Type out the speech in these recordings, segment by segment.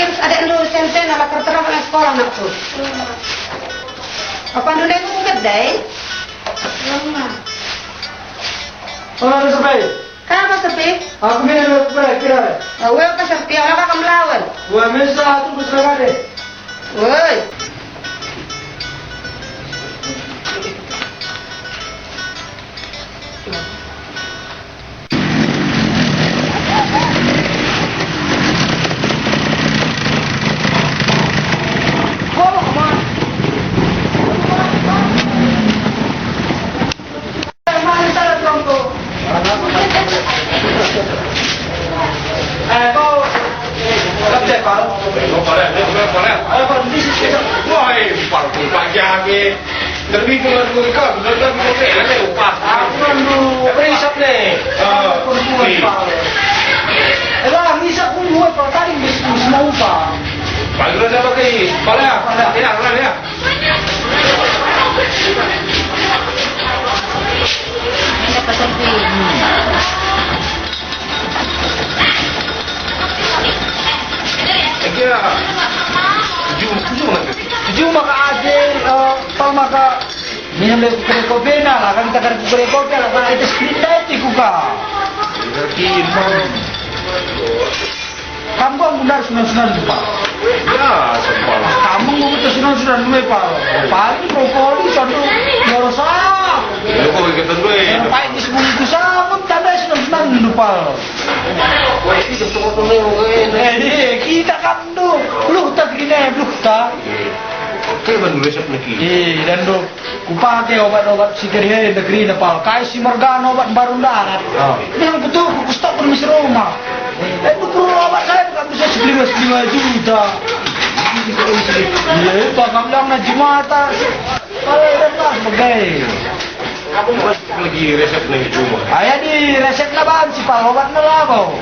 Terus ada lu senten ala terterang oleh sekolah nakku. Apa dulu aku gede? Orang sepi. Kenapa sepi? Aku minum kira. Gue apa sepi? Orang apa melawan? Gua mesa tu berserah deh. Woi. Kau kerja kau? Kau boleh. Ayo kau di sini. Woi, parku pajak ke. Lebih ke mereka, mereka boleh ada upah. Aku nandu riset nih. Perempuan pak. Lah riset pun buat kalau tadi bisnis mau pak. Bagus apa ke? Boleh ya, ya. Ini apa sepi? Kira Tujuh maka ada tal maka minum dari kopi lah kan kita kan kopi lah kan itu skripta itu kuka. berarti info. Kamu kan benar sunan pak. Ya, sekolah. Kamu mau betul sunan pak. Paling brokoli contoh nyorosah. Lu kok begitu dulu ya? Pak ini semua itu sama tanda sunan pak. Woi, itu tuh Kita kan lu tak gini lu tak. Kayak ban resep nih. Dan do kupake obat-obat sikirnya negeri Nepal. Kai si Morgana obat baru darat. Yang betul ku stok pun mesti rumah. Itu perlu obat saya bukan bisa 5 juta. Iya, Pak bilang na jumata. Kalau ada lah sebagai. Aku lagi resep nih cuma. Ayah di resep na ban si Pak obat na labaw.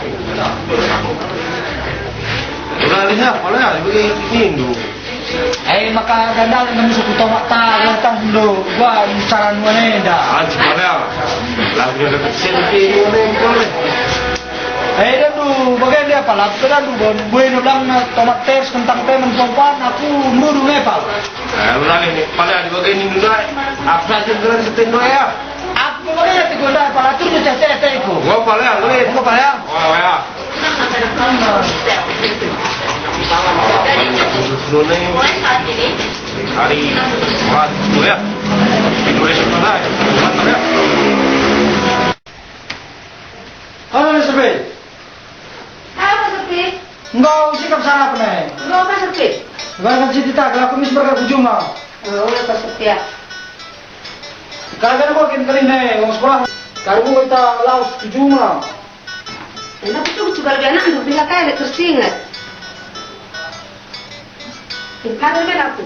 Udah lihat, boleh bagi Indo. Maka gandal ng musuh ko mata latang do gua saran mo na enda. Anjir mana? Lagi ada selfie boleh. Dan do bagai dia pala dan do bueno lang na tomat ters kentang temen pompan aku nudu nepal. Udah ini, pada di bagian ini dulu. Apa saja gerak seteno ya? Aku bagai ti goda pala tu tete ko. Gua pala lu. Ko pala. Oh ya. Hari Jumat dulu ya. Resep mana? Mantap ya. Ano sepi? Apa sepi? Enggak sikap sarap na. Gue apa sepi? Barang si tita kalau mis berkar kujuma. Gue apa sepi ya? Kalau ko kin kali na ng sekolah. Kalau mo ita laos kujuma. Kenapa tuh coba dia nak dulu bila kaya tersingat. Kalau dia aku.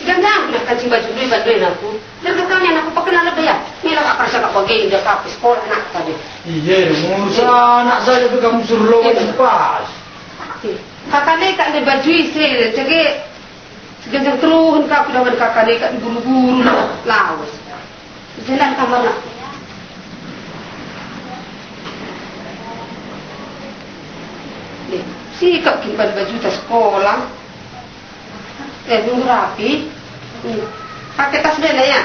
Ganda nak kancing baju dulu bantuin aku. Dan katanya aku pakai lebih ya. Ini lah apa rasa kau gay dia kapi sekolah nak tadi. Iya, musa anak saya tu kamu suruh lewat pas. Kakak ni kat dia baju istri, jadi segenjang terus kau dapat kakak ni kat buru-buru lawas. Jalan kamar nak. Sikap kimpan baju tas sekolah. Nunggu rapi. Pakai tas bela ya.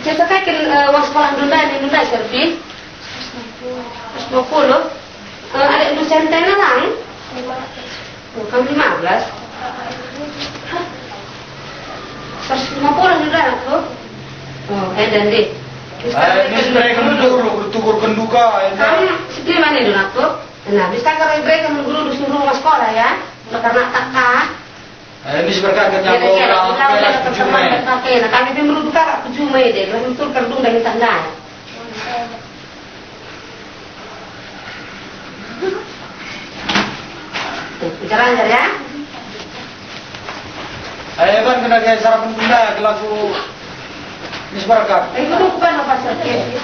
Saya pakai uang sekolah Nunda servis. 120. Ada lu senten lang. Bukan 15. 150 Nunda aku. Dan deh. Ini mereka tukur kenduka. Segini mana dulu aku? Nah, bisa kalau mereka mengguru di seluruh sekolah ya. Karena tak. Ini seberkat nyambung Nah, kami pun merubah aku cuma deh, betul kerdung dari tanda. Bicara aja ya. Kan kena kayak sarapan bunda ke lagu ini seberkat. Itu bukan apa sertifikat.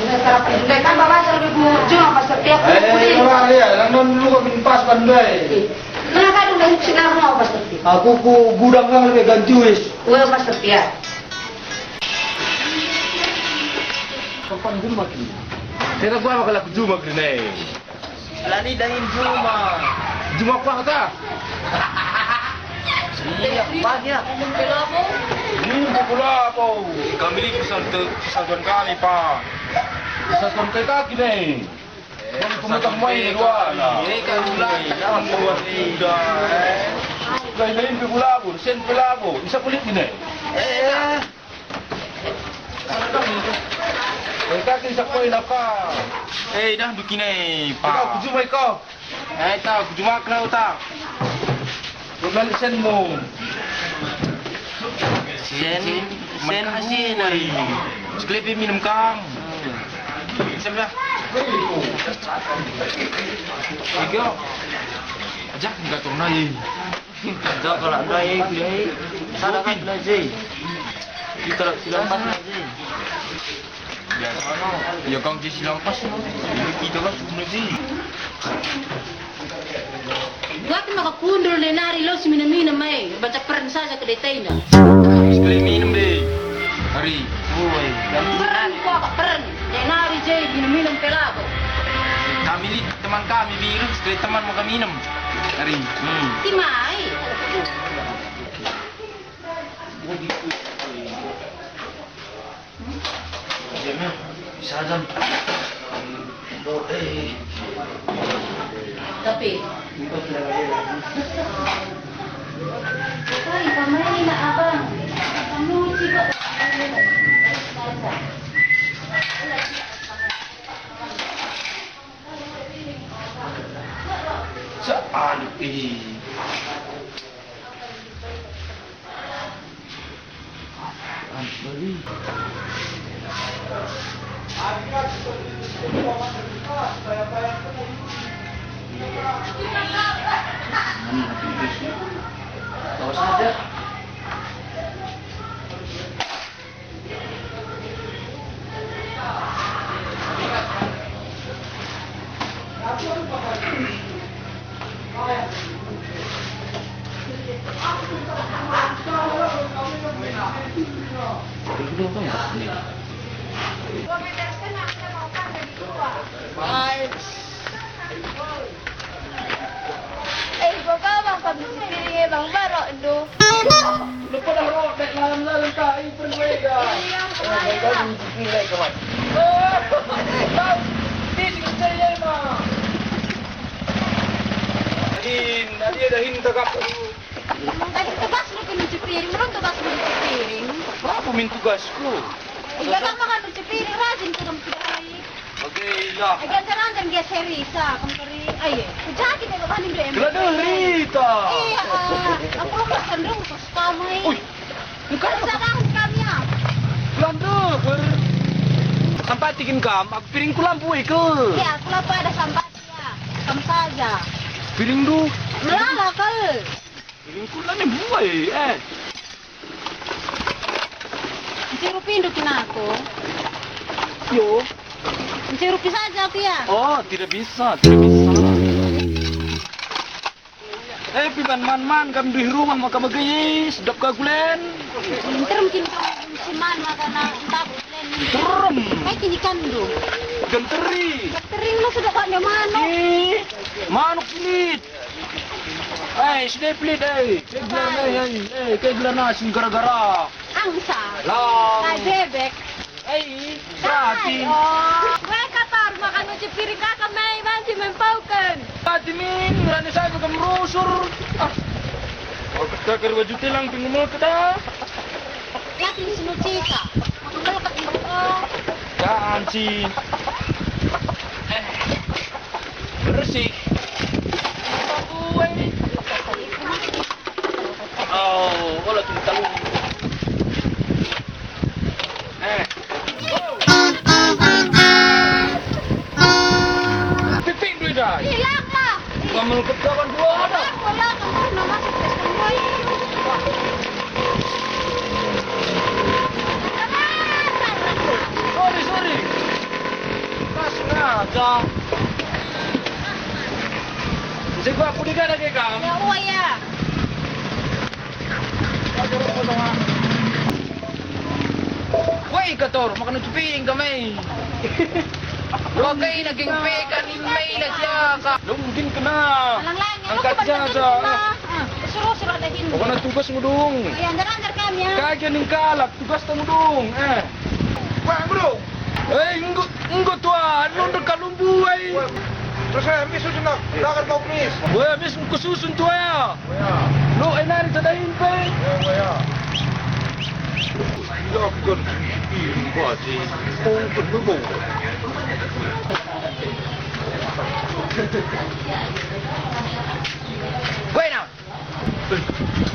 Ini sarapan bunda kan bawa lebih cuma apa sertifikat. Orang dia, nang dulu kau pas bandai. Nah, kan udah sinar mau apa sertifikat. Aku ku gudang kang lebih ganti wis. Gue apa sertifikat. Kapan gua makin? Kita gua bakal aku cuma gini. Lani dahin Juma. Juma pa ta. Iya, banyak. Ini pula apa? Kami ni kesatuan kami pak. Kesatuan kita kini. Kami pemegang main luar. Ini kan mulai. Buat muda. Lain pula pun, sen pula pun. Bisa kulit ini. Kita kisah kau apa? Dah begini, Kau Pak. jumpa kau. Tahu, cuma kau tak. Kau balik sen mu. Sen asin hari. Sekali minum kang. Bismillah. Tiga. Ajak enggak turun lagi. Ajak kalau ada yang pilih. Salah kan lagi. Kita tak silang pas lagi. Ya sana. Ya kang di silang pas. Kita lah turun lagi. Waktu makakundol na nari lo si minamina may. Baca pern saja ke detay na. Sekali minum deh. Hari. Oi. Pern ko ka pern. Na nari jay minamina pelado. Kami teman kami biru. Sekali teman mau kami minum. Hari. Timay. Bisa jam. Tapi. Ay, pamay na abang. Kamu juga. Aduh, ih. Tahu saja. Bapak bang kami sendiri bang Baro do. Lupa dah roh, dek malam-malam kak, ini perweda. Nadia dah hin tagap. Tadi tugas lu nyuci piring, belum tugas lu nyuci piring. Apa min tugasku? Iya kan makan nyuci piring rajin tuh kamu kiri. Oke, ya. Agar terang dan dia serisa kamu kiri. Ayo, jadi deh bapak nih deh. Gelada Rita. Iya, aku lu cenderung ke kamai. Uy, Bukan sedang kami ya. gelada. Sampai tikin kam, aku piringku lampu ke. Iya, aku lupa ada sampah ya. Kamu saja. Piring du. Melala kal. Piringku lah ni buai Ciru pindukin aku. Yo. Ciru saja aku ya. Oh, tidak bisa, tidak bisa. Piman man kami di rumah maka bagi sedap kagulen. Ntar mungkin kamu musiman makanan entah bulan. Serem. Kayak kini kandung. Genteri. Tering lu sudah kok mana? Manuk pelit. Sudah pelit Kayak nasi gara-gara. Angsa. Lang. Kayak bebek. Berarti. Oh. Mereka taruh makan uci piring kakak may masih mempaukan. Berarti min, berani saya bukan merusur. Kalau kita kerja juta lang tinggal kita. Yakin sinucika. Makan kat ibu. Jangan sih. Bersih. Gue. Oh, kalau kita lu. Pipin dulu dah. Hilang lah. Kamu kawan dua ada. Wala kamu nama sukses kamu. Sorry. Mas sengaja. Sige, aku di kana kay kam. Ya uwa ya. Woi, kator, makan uci piring kami. Huwag kayo naging peka ni May na siya ka. Mungkin kena. Alang lang, Angkat saja. Suruh-suruh ada hin. Huwag na tugas mo dong. Ay, andar-andar kami ya. Kagyan ng kalap, tugas mo dong. Wah, bro. Enggak tuan, nunduk kalumbu ay. Terus saya misu jenak, dapat mau mis. Wah, mis ko susun tuwa ya. Lo ay nari tadahin pa. Ya. Yok kon. Ko si. Kung kuno. Bueno.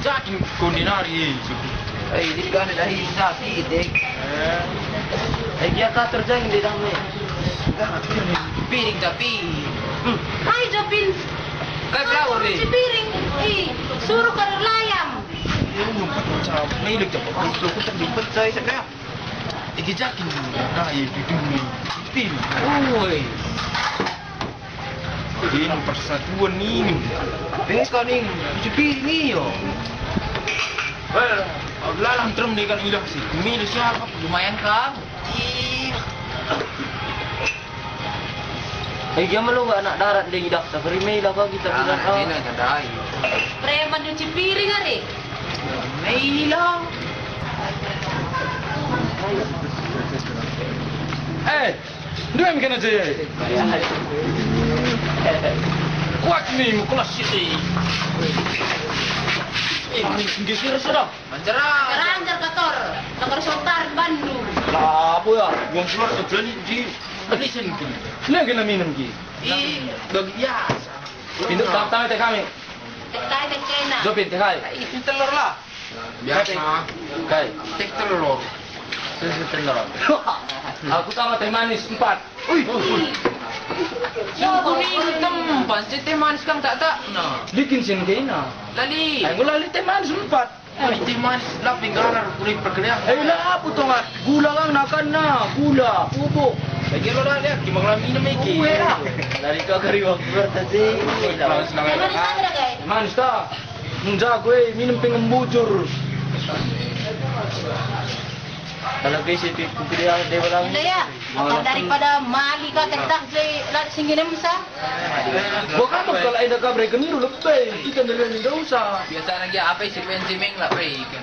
Jakin kondinari. Ay, di ka na dahil sa pitik. Ay, kaya ka terjang di dami. Piring tapi. Hai, Jopin. Kay flower Si eh. piring. Suruh ke layam. May nagtapos. Lo ko terlibat saya sa kaya. Ikijakin na ibigay pin. Uy. Din persatuan ini. Teka ning, si piring niyo. Well, lalang drum ni kan ilah sih. Mil siapa? Lumayan ka. Ay, kaya malo nga anak darat din idak sa perimay lang ka kita bilang ka. Hindi na taday. Preman yung si piring ari. May lang. Dua yang kena je. Kuat ni mukul sih. Ini tinggi sudah. Manjara. Andar kator. Nakar Sultan Bandung. Lah, apa ya? Gua keluar ke jalan di listen ni. Lah kena minum ki. Bagi biasa. Pintu tahu teh kami. Tekai tekena. Jopin teh hai. Itu telur lah. Biasa. Kai. Tek telur. Susu telur. Aku tahu teh manis 4. Ui. Yung kuning hitam, pansit teh manis kang tak. Nah. Bikin sin kena. Lali. Ay gula teh manis 4. Kulit teh manis laping galar kulit perkedel. Eh lah apa tu ngat? Gula kan nakan na, gula, bubuk. Lagi lo dah lihat gimana lah minum iki. Uwe lah. Dari kau kari waktu bertadi. Manis ada guys. Manis tak? Menjago minum pengen bujur. Kalau guys itu kuliah dia bilang. Udah ya. Daripada mali kau tak singgih nemsa. Bukan kalau ada kabar keniru lebih. Kita nelayan tidak usah. Biasa lagi apa sih pensimeng lah kan.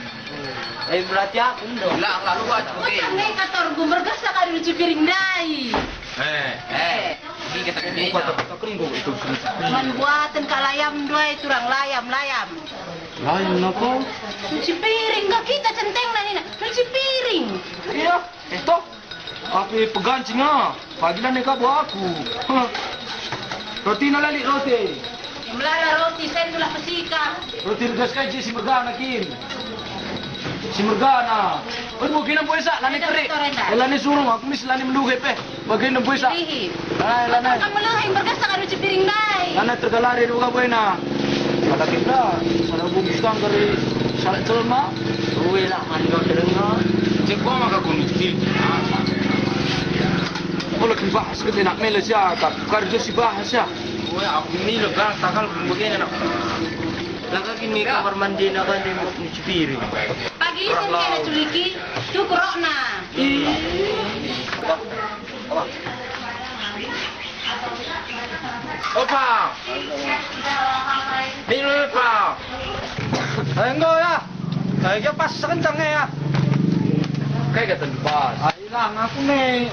Berarti aku dong. Lah kalau buat oke. Nih kator gumbergas kan lucu piring dai. Ini kita kini. Kata keringo itu. Man buatan kalayam dua itu orang layam. Lain apa? Cuci piring gak kita centeng na nina. Cuci piring. Iya, itu. Apa pegancing ah? Pagilan ni kau buat aku. Roti nalali roti. Melala roti sentulah pesika. Roti regas kaji si Mergana kin. Si Mergana. Mungkin ang puesa, lani kere. Lani suruh aku mis lani menduga pe. Bagian ang puesa. Lihi. Ay, lani. Kamu lahing bergas kan cuci piring dai. Lani tergalari buka buena. Kata kita, sana bungkus kang dari salat celma. Uwe lah man kau dengar. Cek gua maka kunci. Kalau kita bahas kita nak Malaysia, tak kerja si bahas ya. Uwe aku ni legang takal begini nak. Laga kini kamar mandi nak kan di piring. Pagi itu kena culiki, cukurokna. Opa. Minum apa? Enggak ya. Kayaknya pas kencangnya ya. Kayak kata pas. Hilang aku nih.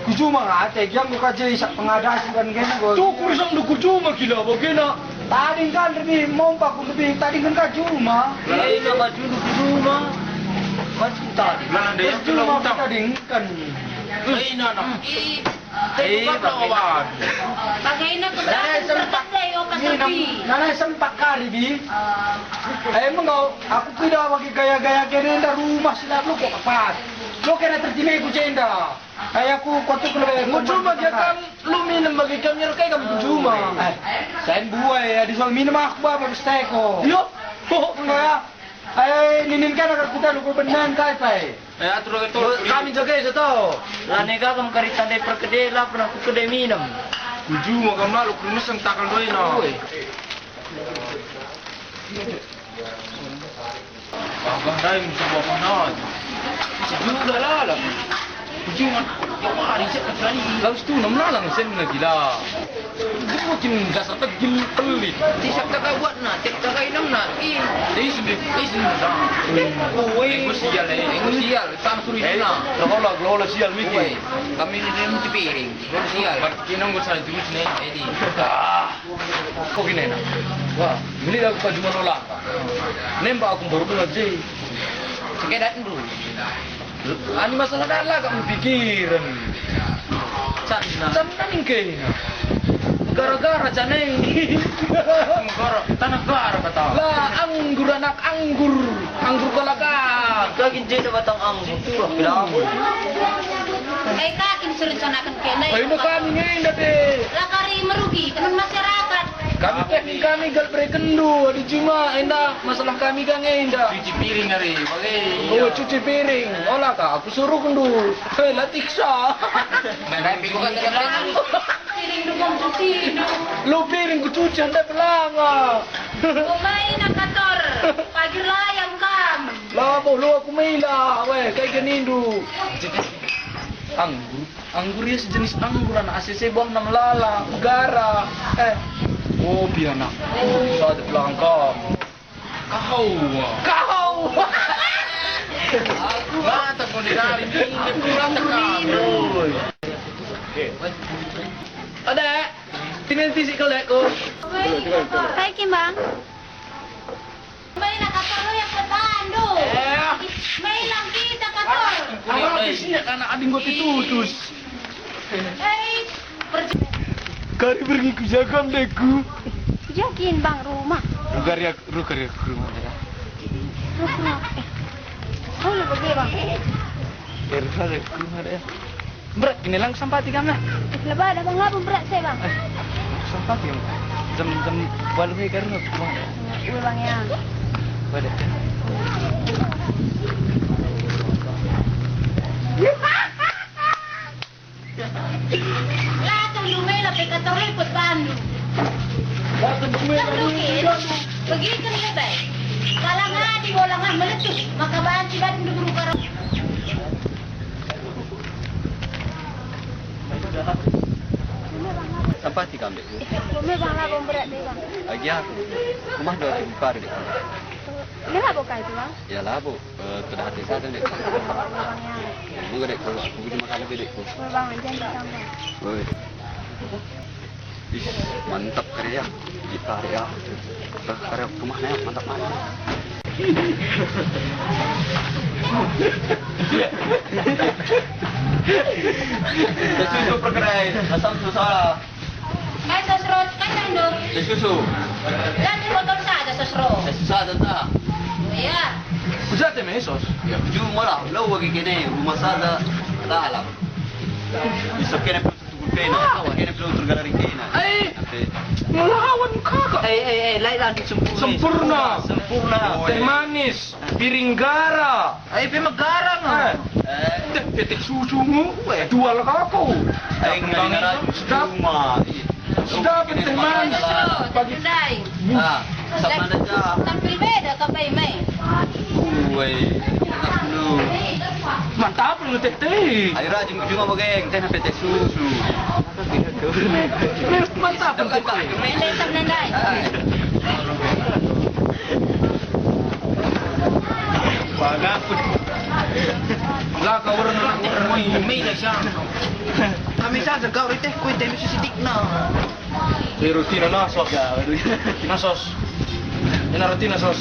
Kujuma nggak ada, yang buka jadi pengadaan kan gini gue. Cukur sang duku cuma gila, bagaimana? Tadi kan lebih mompak lebih tadi kan kajuma. Ini nak dulu di rumah. Macam tadi. Mana ada yang cuma tadi kan. Ini nak. Kawan. Bagaimana kau sempat deh okat tepi. Nana sempat kali bi. Emang aku tidak bagi gaya-gaya kena rumah sila lu kok kapan. Lu kena terjemah ku cenda. Ayahku kotuk lebih. Mau cuma dia kan lu minum bagi kami kayak kamu cuma. Saya buai ya di soal minum aku apa steko. Yo. Enggak ya. Ninin kan akan kita lupa benar kai pai. Atur itu kami jaga itu tau. Lanega kamu karita de perkedel lah pernah aku kedai minum. Kuju makam lalu krimis yang takal doi na. Abang dah yang coba mana? Juga lah. Cuma hari saya kali lalu tu nama lang sen lagi lah. Mungkin dasar tegil pelit. Tisak tak buat nak, tak inam nak. Ini dah. Negosial negosial. Tak suruh ina. Kalau sial miki. Kami ni mesti piring. Sial. Kinong ko sa juice ni, edi. Kok gini na? Wah, beli dah pa cuma lola. Nemba aku baru pun aja. Sekedat dulu. Ani masalah dah lah kamu pikiran. Sana ningke. Gara-gara caneng. Gara tanah gara kata. Lah anggur anak anggur. Anggur galaka. Kaki jadi batang anggur. Bilang. Kak, ini serencanakan kena. Ayo na kami ngayon dati. Lakari merugi teman masyarakat. Kami galpre kendo. Di cuma enda masalah kami kan enda. Cuci piring hari. Oh, cuci piring. Olah kak, aku suruh kendo. Hei, latiksa. Mereka piring kan terlalu. Piring dukung cuci. Lo piring ku cuci anda pelanga. Pemain nak kator. Pagi layang kam. Labo, lo aku mila. Weh, kayak genindu. Anggur ya sejenis anggur anak ACC buang nama lala, negara. Oh pianak. Saya pelangkap. Kau. Mata kau dirali ini pulang terlalu. Ada. Tinggal fisik kau lekku. Hai Kimbang. Main nak kator lo yang bertandu. Main lang kita kator. Awak di sini anak adik gua ditutus. Hei, Kari pergi ke jagam deku. jakin bang rumah. Rukarya ke rumah ya. Rumah. Oh, lu pergi bang. Rukarya ke rumah ya. Berat ini lang sampati kami. Lepas ada bang ngapa berat saya bang? Sampati yang jam balu ni karena rumah. Iya bang ya. Pada. Lah tu lumela pe kator ikut bandu. Pergi ke lebay. Kalau ngadi bolangan meletus, maka banci bandu dulu karo. Sampati kami. Kome bang lah bang berat deh bang. Lagi aku. Rumah dua buka di kami. Ini lah bukan itu bang. Ya lah bu. Sudah hati saya dek. Bang ya. Bunga dek. Aku cuma kali bedekku. Kome bang jangan ditambah. Woi. Ih, mantap karya. Kita ya. Karya rumahnya mantap banget. Susu perkerai, asam susah. Kai sosro, kai tando. Susu. Dan botol saja sosro. Susah tak? Iya. Kujate mesos. Ya cuma lah, lo bagi kene rumah sada dalam. Bisa kene tutup kene, kene perlu tergaleri kene. Melawan kakak. Lain lagi Sempurna. Sempurna. Teh manis, piring gara. Pemegara mah. Petik susumu, jual kakau. Sedap. Sedap teh manis. Pagi dai. Sama aja. Tampil beda kapai mai. Woi, lu. Mantap lu teh teh. Ayo rajin juga bageng, teh PT susu. Mantap teh teh. Mende tak nandai. Bagapun. Lah kau orang May na siya. Kami sa kau ite ko ite mi sitik na. rutina na sos. Na sos. Ina rutina sos.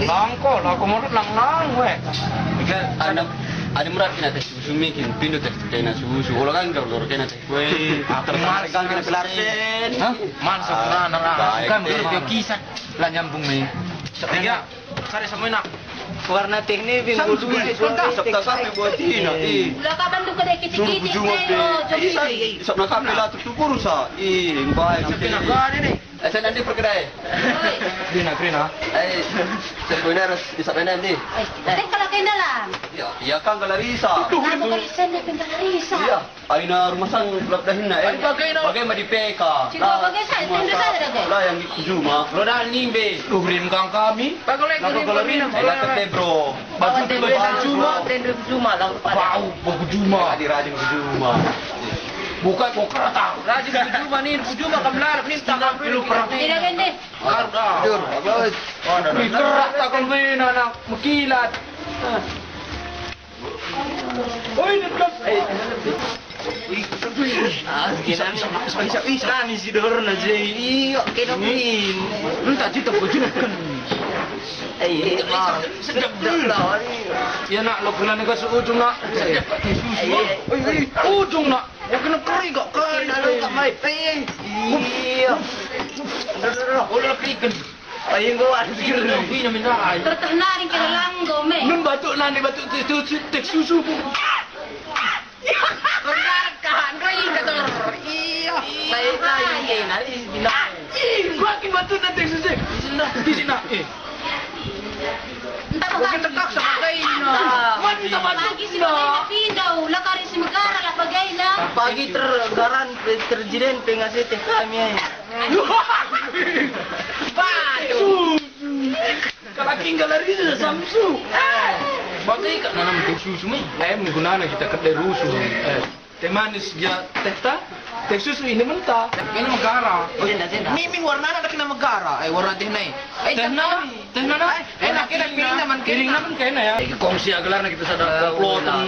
Langko, lah aku mau lang weh. Ada murat kena tes susu mikin pindu tes kena susu. Kalau kan kalau kena tes kue tertarik kan kena pelarsen. Hah? Man sempurna kan dia kisah lah nyambung nih. Ketiga, cari semua enak. Warna teknik bingung dulu. Sabta kafe buat ini. Ulah ka bantu ka dai kiti-kiti. Sabna kafe lah tu kurus ah. Baik. Kena gade nih. Saya nanti perkedai. Krina. Saya boleh harus isap nanti. Teh kalau kain dalam. Ya kan kalau Risa. Aku kalau sen dia pintar Risa. Iya, aina rumah sang belak dahin na. Bagai ma di PK. Cikgu bagai saya tenda saya dah guys. Lah yang di Juma. Lo dah nimbe. Brin kang kami. Lah kalau minum lah kete bro. Baju Juma. Tenda Juma lah. Bau baju Juma. Adi rajin ke Juma. Bukan pokra tahu. Rajin ke Juma ni, Juma kamlar ni tak perlu perang. Tidak gende. Jur, bagus. Mikrat tak kembali anak mekilat. Oi, dekat. Nani si dor na jay. Iyo, kinamin. Entah cita baju kan. Sedap dah. Ya nak lo kena negara ujung nak. Ujung nak. Ya kena keri kok keri. Lalu kat mai pe. Iya. Ulah pikan. Ayang gua ada pikir ni nak minta. Tertenaring kira langgo me. Nun batuk nani batuk tu tek susu pun. Kan kering kata. Iya. Baik lagi nanti bilang. Gua akin batuk nanti tek susu. Di sini. Entah Bukan tekak sama kain. Mati sama Pagi si Bagay pindaw. Lakari si Megara lah Bagay na. Pagi tergaran terjiden pengasih teh kami ay. Susu. Kalau tinggal lari sudah samsu. Bagai kat nanam teh susu ni. Menggunakan kita kedai rusuh. Teh manis dia teh ta. Teh susu ini mentah. Ini Megara. Miming warna nak kena megara. Warna teh nai. Teh na. Enak kena piring naman Piring naman kena ya. Kongsi agelar na kita sadar komplotan.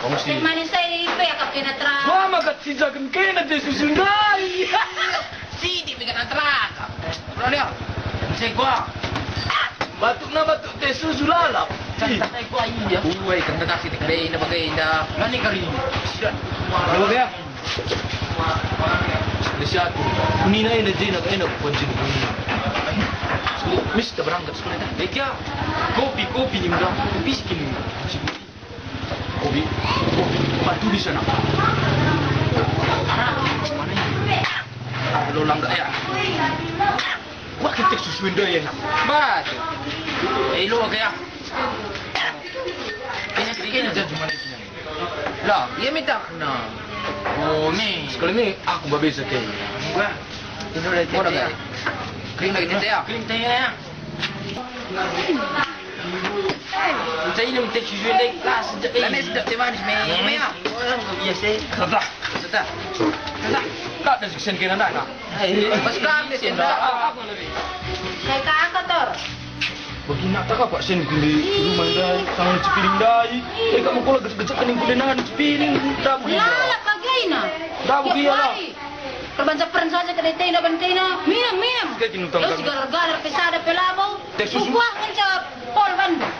Kongsi. Teh manis saya ipe akap kena terang. Mama kat si jagan kena teh susu dai. Sidi dengan antrak. Berapa dia? Saya gua. Batuk teh susu lalap. Saya gua iya. Uai kena kasih teh na bagai indah. Nani kari. Lo dia. Desiatu. Kunina ina jina ina kunjin kunina. Mr. berangkat sekolah dah. Bekia. Kopi ni mudah. Kopi sikit ni. Kopi. Batu di sana. Mana ni? Lo langgar ya. Wah kita susu indah ya. Batu. Lo kaya. Kena jadi mana ni? Lah, dia minta kena. Oh ni. Sekolah ni aku berbeza kaya. Enggak. Itu dah teh. Kering lagi teh ya. Kering teh ya. Saya ini minta susu indah kelas sejak Lah ni sedap teh manis me. Me ya. Orang biasa. Sudah. Sedap. Tak ada seksen kena nak. Pas kami sih dah. Kayak kakak tor. Bagi nak tak apa sen kundi rumah dah tangan cepiring dai. Kamu kalau gecek kening kundi nak cepiring dah begitu. Lala Bagay na. Dah begitu lah. Kerbansa peran saja kedai teh na bantay na. Minum. Kayak kinutang Terus kami. galar-galar pesada pelabaw. Teh susu. Buah kan sa Paul Bandung.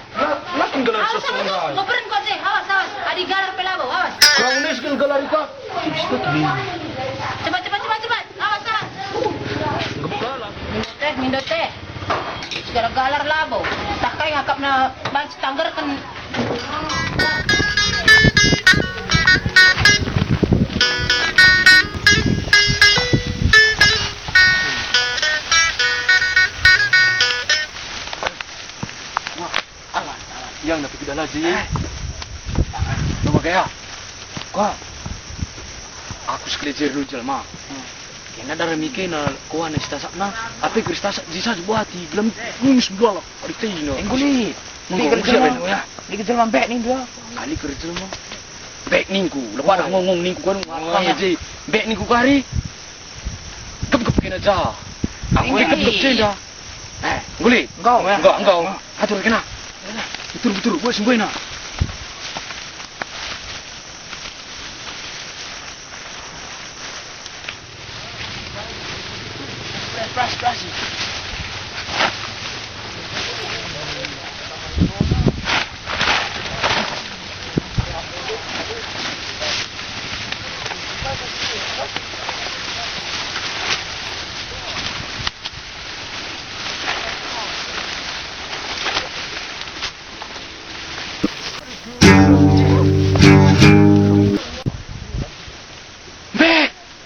Lah tinggal Awas, sesuatu awas, dai. mau peran kau sih. Awas. Adi galar pelabaw, awas. Kau ni skill galar ka. Kita kini. Cepat. Awas. Gepala. Minum teh. Galar labaw. Takay ngakap na bans tanggar kan. Yang nak pergi dah lagi. Nama kaya. Kau. Aku sekelejer lu jelma. Kena darah mikir na kau ane stasak na. Apa kerja stasak jisa buati. Gelam ngus bola. Kali tino. Engguli. Ni kerja apa ya? Ni kerja mambek ni dia. Kali kerja mo. Bek ningku. Lepas nak ngomong ningku kan. Kami je. Bek ningku kari. Gep kena jah. Aku gep je dah. Guli. Engkau. Atur kena. Betul, buat sembuh nak. Press.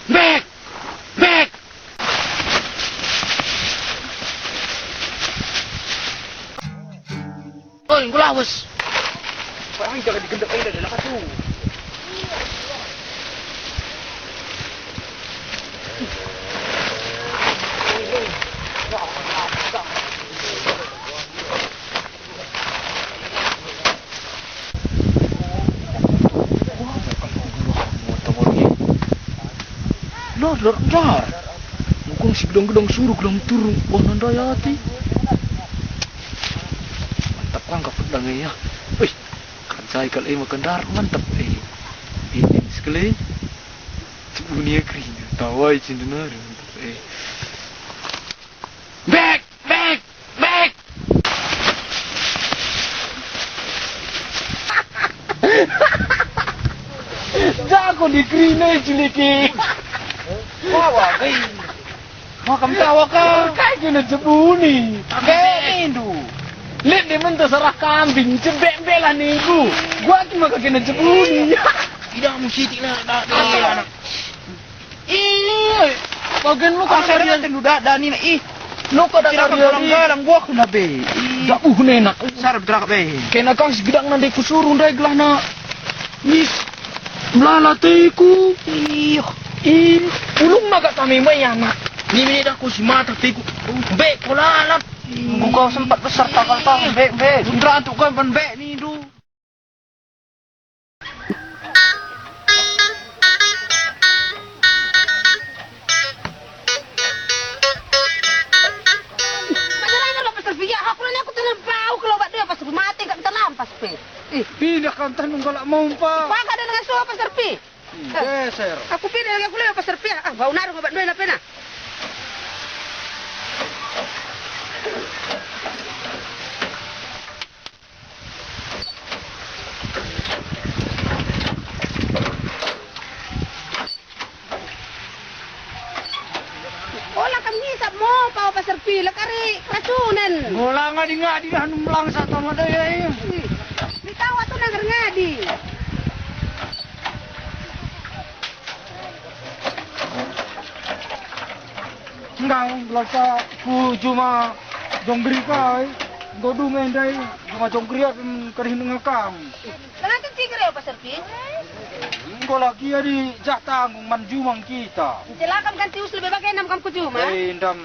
Back! Dar. Mukong si gedang-gedang suruh gedang turun wah nandayati. Mantap kang kapedang ya. Wih, kan saya kalau makan dar mantap ini sekali. Dunia kering, tawai cindenar. Back. Jago di krine ciliki. Wah, kai. Makam tawa ka. Kai kena jebuni. Kai indu. Lihat dia mentah serah kambing, cebek-belah niku. Gua cuma kena jebuni. Tidak mesti tidak anak. Bagian lu kasar dia tendu dani na lu kok dak galang gua kena be. Jauh nena. Sarap gerak be. Kena kang segedang nande kusurun dai gelah na. Nis melalateku. Ulung naga kami mayana. Ni minit aku si mata teku. Be kolalap. Kau sempat besar takal tang be. Sundra antuk kan ban be ni du. Pindah kan tanong kalau mau pa. Baka na nga so Pastor P. Sir. Aku pindah lagi aku lewat Pastor P. Bau naruh ngobat doy na pena. Ola kami hisap mo pa Pastor P. Lakari racunan. Bola ngadi hanum lang sa tama day. Tawa tu nak ngadi. Enggak, lasa ku cuma jonggri kai. Godu mendai cuma jonggri kerih ngakam. Kenapa cikir ya Pastor P? Engko lagi di jatang manjumang kita. Celakam kan tius lebih bagai enam kam cuma. Endam.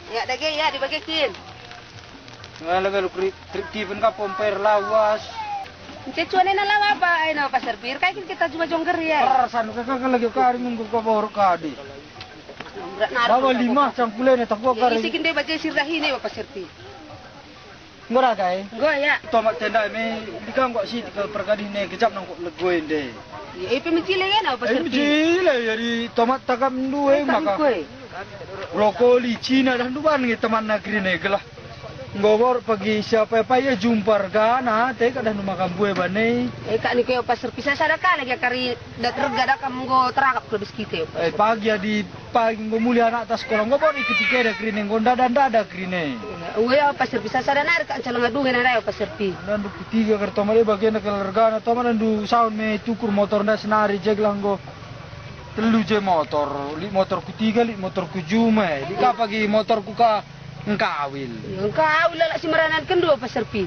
Ya daging ya dibagikin. Ngalaga lu tripin ka pomper lawas. Cecuan na lawa apa ay na Pastor P? Kaya kita cuma jongger ya. Parasan ka lagi kari minggu ka bor kadi. Bawa 5 cangkule na takwa kari. Isikin deh baca sirdahi nih Pastor P. Ngora kai. Go ya. Tomat tenda me dikang kok si ke pergadi ne kejap nang kok legoin deh. Ya ipe mencile kan Pastor P. Mencile jadi tomat takam duwe maka. Brokoli Cina dan duban ngi teman negeri ne gelah. Ngobor pagi siapa ya jumpar kana te kada nu makan buah bane. Kak ni kayo Pastor P sadaka lagi kari dak regada kam go terakap ke biskite. Pagi di pagi mulia anak atas sekolah ngobor ikut ada krine gonda dan ada krine. Ya Pastor P sadana ka calon ngaduhin na Pastor P. Dan du ketiga kerto mari bagian kelargana to man du saun me tukur motor na senari jeglang go. Telu je motor, li motor ketiga li motor kujume. Di ka pagi motor ku ka engkawil. Engkawil lah si meranan kendo Pastor P.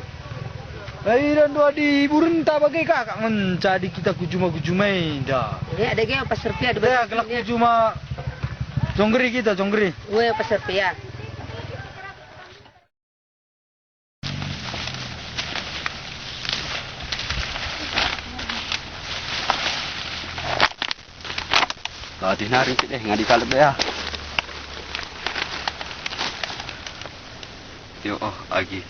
Dan dua di burunta bagai kakak mencadi kita kujuma-kujumai dah. Ya ada gaya Pastor P ada Ya kelak kujuma jonggeri kita jonggeri. Gue Pastor P ya. Latih naring sih deh, ngadi kalep ya. Yo agi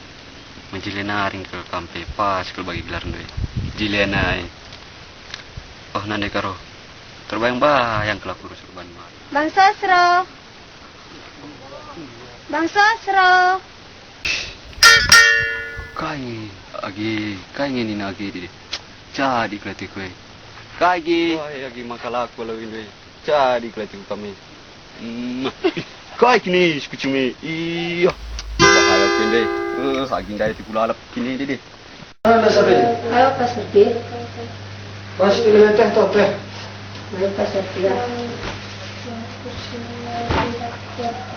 menjilenaring ke kampe pas ke bagi gelar doi. Jilenai. Oh nande karo. Terbayang-bayang kelak urus urban mah. Bang Sosro. Bang Sosro. Kai ngini agi di. Jadi kelati kue. Kai agi makalak kalau ini. Jadi kelati kami. Kai kini kucumi. Iya. Bahaya pendek. Saging dari tikulalap kini deh. Anda sabi. Ayo Pastor P. Pas pilih teh to teh. Ayo Pastor P ya.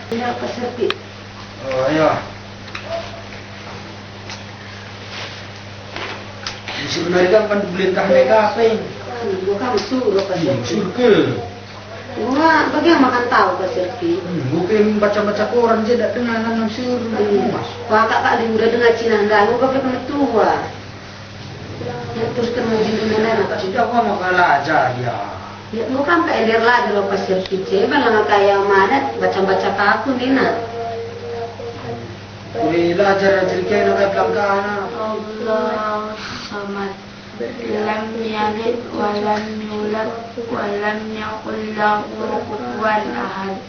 Ya Pastor P. Oh iya. Sebenarnya kan belintah mereka apa yang Gua kan suruh Pastor P. surga. Gua bagaimana makan tahu Pastor P? Mungkin baca-baca koran je dak dengar nang surga. Mas. Kakak di udah dengar Cina enggak, gua kepek tua. Ya terus kan mau jin mana nak Tidak mau makalah aja dia. Ya, bukan PLR lagi lo pasir pice, malah kayak mana baca-baca aku Nina. Kulilah ajar-ajar kayak nak belakang. Allah samad. Lam yalid wa lam yulad wa lam yakul lahu kufuwan ahad.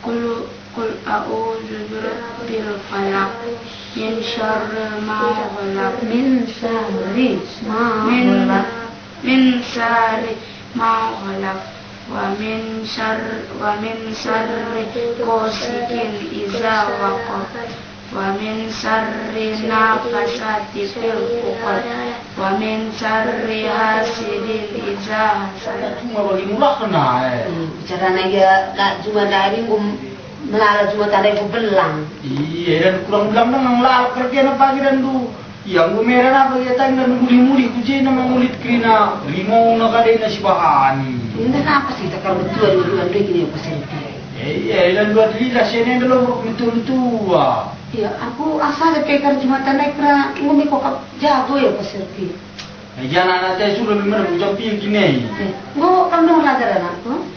Qul a'udzu birabbil falaq min syarri ma khalaq Min syarri ma khalaq. min syarri ma khalaq wa min syarri ghasiqin idza waqab wa min syarri nafasati fil uqad wa min syarri hasidin idza hasad. Mau bagi murah kena. Bicara naga nak cuma dari melala cuma tadi aku belang. Iya dan kurang bilang nang lal kerja na pagi dan du. Yang gumera na pagi tang dan muli-muli kuji na mangulit krina. Limau na kade na si bahani. Ini apa sih tak kalau betul dua gini apa sih? Iya dan dua dili lah sini dulu betul ah. Ya aku asal pekar cuma tanda kira ngumi kok jago ya pasirti. Jangan anak saya sudah memang macam piang gini. Ngo kamu belajar anakku?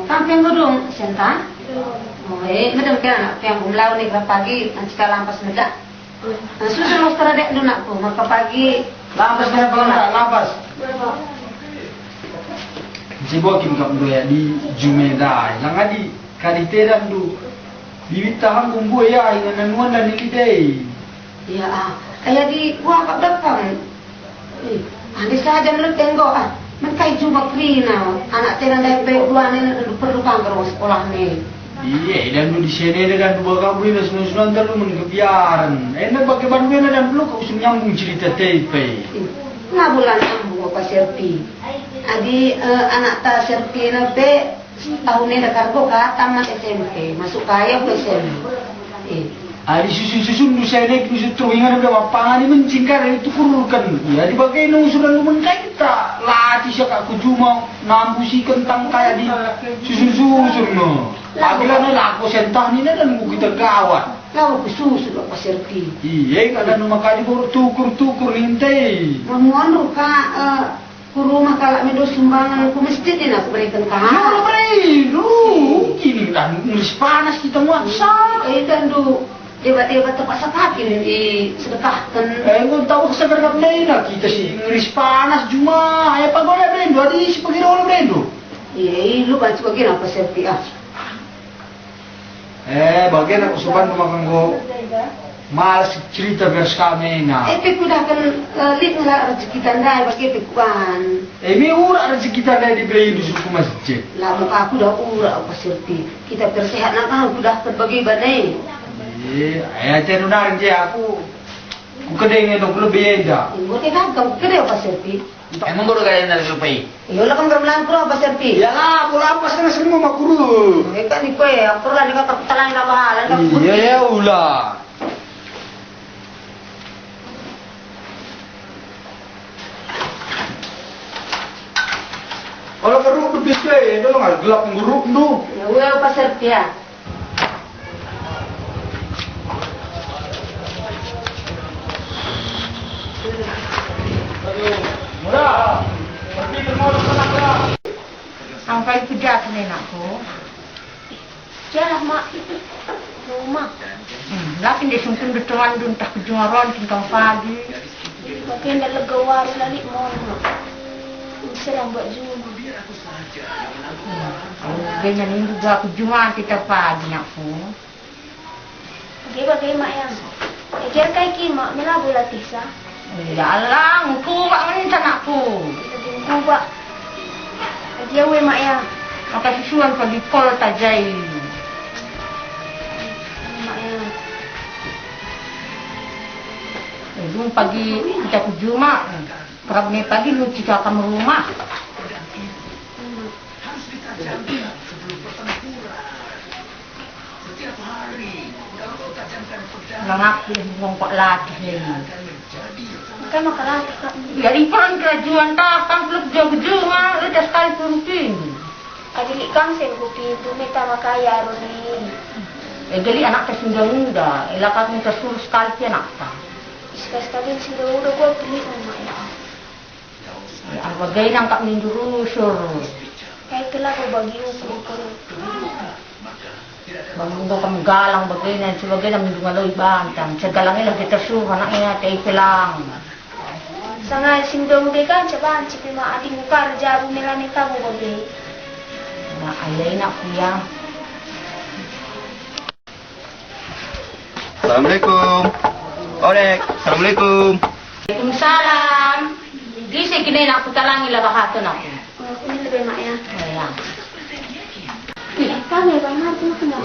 Kampung gedung senta. Oh, macam kira anak yang bumlau nih pagi nanti kalau lampas meda. Susu lo sekarang dek dulu nakku, maka pagi Lampas berapa nak? Lampas. Si bokim kap do ya di Jumeda. Lang adi kaditeran du. Bibit tahang kumbu ya dengan nuan dan dikidei. ya kayak di gua kap depan. Andi saja menurut tengok menkai jumpa krina anak tenan dari dua nih perlu kantor sekolah nih. Iya, dan lu di sini dan dua kamu ini semua terlalu mengebiaran. Enak pakai bantuan dan belum kau nyambung cerita tepe. Nggak bulan sambung apa serpi. Adi anak ta serpi nabe tahun ini dah kargo ka tamat SMP masuk kaya ke SMP. Adi susun du saya naik susun terus ingat ada wapangan ini mencingkar itu kurulkan. Ya di bagai nung sudah lu menkai kita latih siapa aku cuma nambusi kentang kayak di susun no. Pagila na laku sentah ni na dan kita gawat. Kau kesusu apa serpi. Iya, kadang makanya baru tukur nintai. Ngomong ka kuruma kalau medo sumbangan ku mesti din aku berikan ka. Ya Allah baik, lu gini dan nulis panas kita muaksa. Dan du debat-debat tepat sekali di sedekahkan. Kau tahu sebenarnya lain kita sih nulis panas cuma ayah pagoda brendo, adi si pagiro brendo. Iya, lu bantu bagian apa serpi Bagian aku sopan makan go malas cerita vers kami na. Tapi ku dah kan lit ngala rezeki tandai bagi pikuan. Mi ura rezeki tandai di beli di suku masjid. Lah muka aku dah ura apa serpi. Kita persehat nak aku dah terbagi badai. Ayah tenunan je aku. Ku kedai ngedok lebih eda. Ibu kita kamu kena apa serpi? Emang baru kalian dari lupai? Iyo lah kan bermelan kuro apa serpi? Ya lah, bola apa sana semua makuru. Kan ni kue, aku lah dengan kapitalan dah bahalan. Iya ya ulah. Kalau keruk tu bisai, itu lah gelap nguruk tu. Ya udah apa serpi ya? Murah. Pergi ke mall sana. Sampai kerja senin aku. Jalan mak rumah. Lakin dia sungkin betulan dun tak kejuaran tentang pagi. Makin dah lega waru lalik mau serang buat zoom. Ganyan ini juga kejuaran kita pagi aku. Bagai mak yang. Kira kai mak mila bola tisa. Ya Allah, aku mak mencan aku. Aku pak. Dia we mak yang. Maka susuan pagi kol tajai. Mak yang. Jum pagi kita ke Juma. Perabni pagi lu jika kamu rumah. Langak ngomong kok latih ni. Kan makalah tak. Jadi pan kerajuan tak pampluk jauh-jauh lu dah sekali pumping. Adik kang sen kopi tu minta makaya roni. Jadi anak tersudah-sudah, elak aku tersuruh sekali anak tak. Sekali-sekali sudah gua beli sama ya. Ya, bagay nang kak nindurusur. Kaya itulah ko bagi ukur. Bang kami galang bagay na sebagay na mindungaloy bantang. Segalangin lang kita suha na ina tay pelang. Sanga sindong kan coba cipi ma ating ukar jabu melani tabu bagi. Na alay na kuya. Assalamualaikum. Orek, assalamualaikum. Waalaikumsalam. Gisi kinay na ako talangi labahaton ako. Aku ni lebih mak ya. Ayan. Kami bang nanti kena.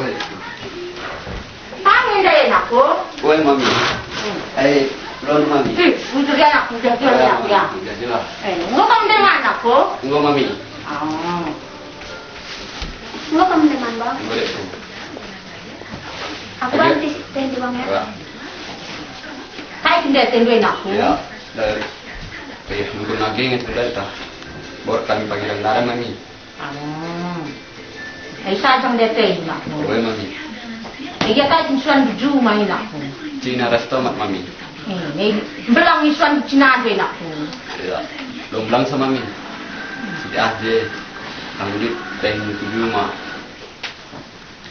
Pangin dahil ako. Oi mami. Belum mami. Untuk yan ako. Jalan ya. Jelas. Ngomong dengan aku. Enggak mami. Oh. Enggak kamu teman bang. Enggak deh. Aku nanti tadi bang ya. Ya. Hai tidak tenduin aku. Ya. Dari. Kayak mungkin lagi ingat sudah dah. Baru kami pagi dan mami. Ay sajang dete nak. Oi mami. Iya kahit insuan buju main aku. Cina resto mat mami. Belang insuan Cina din aku. Ya. Belum bilang sama mami. Sudah aja. Tanggung teh tujuh mah.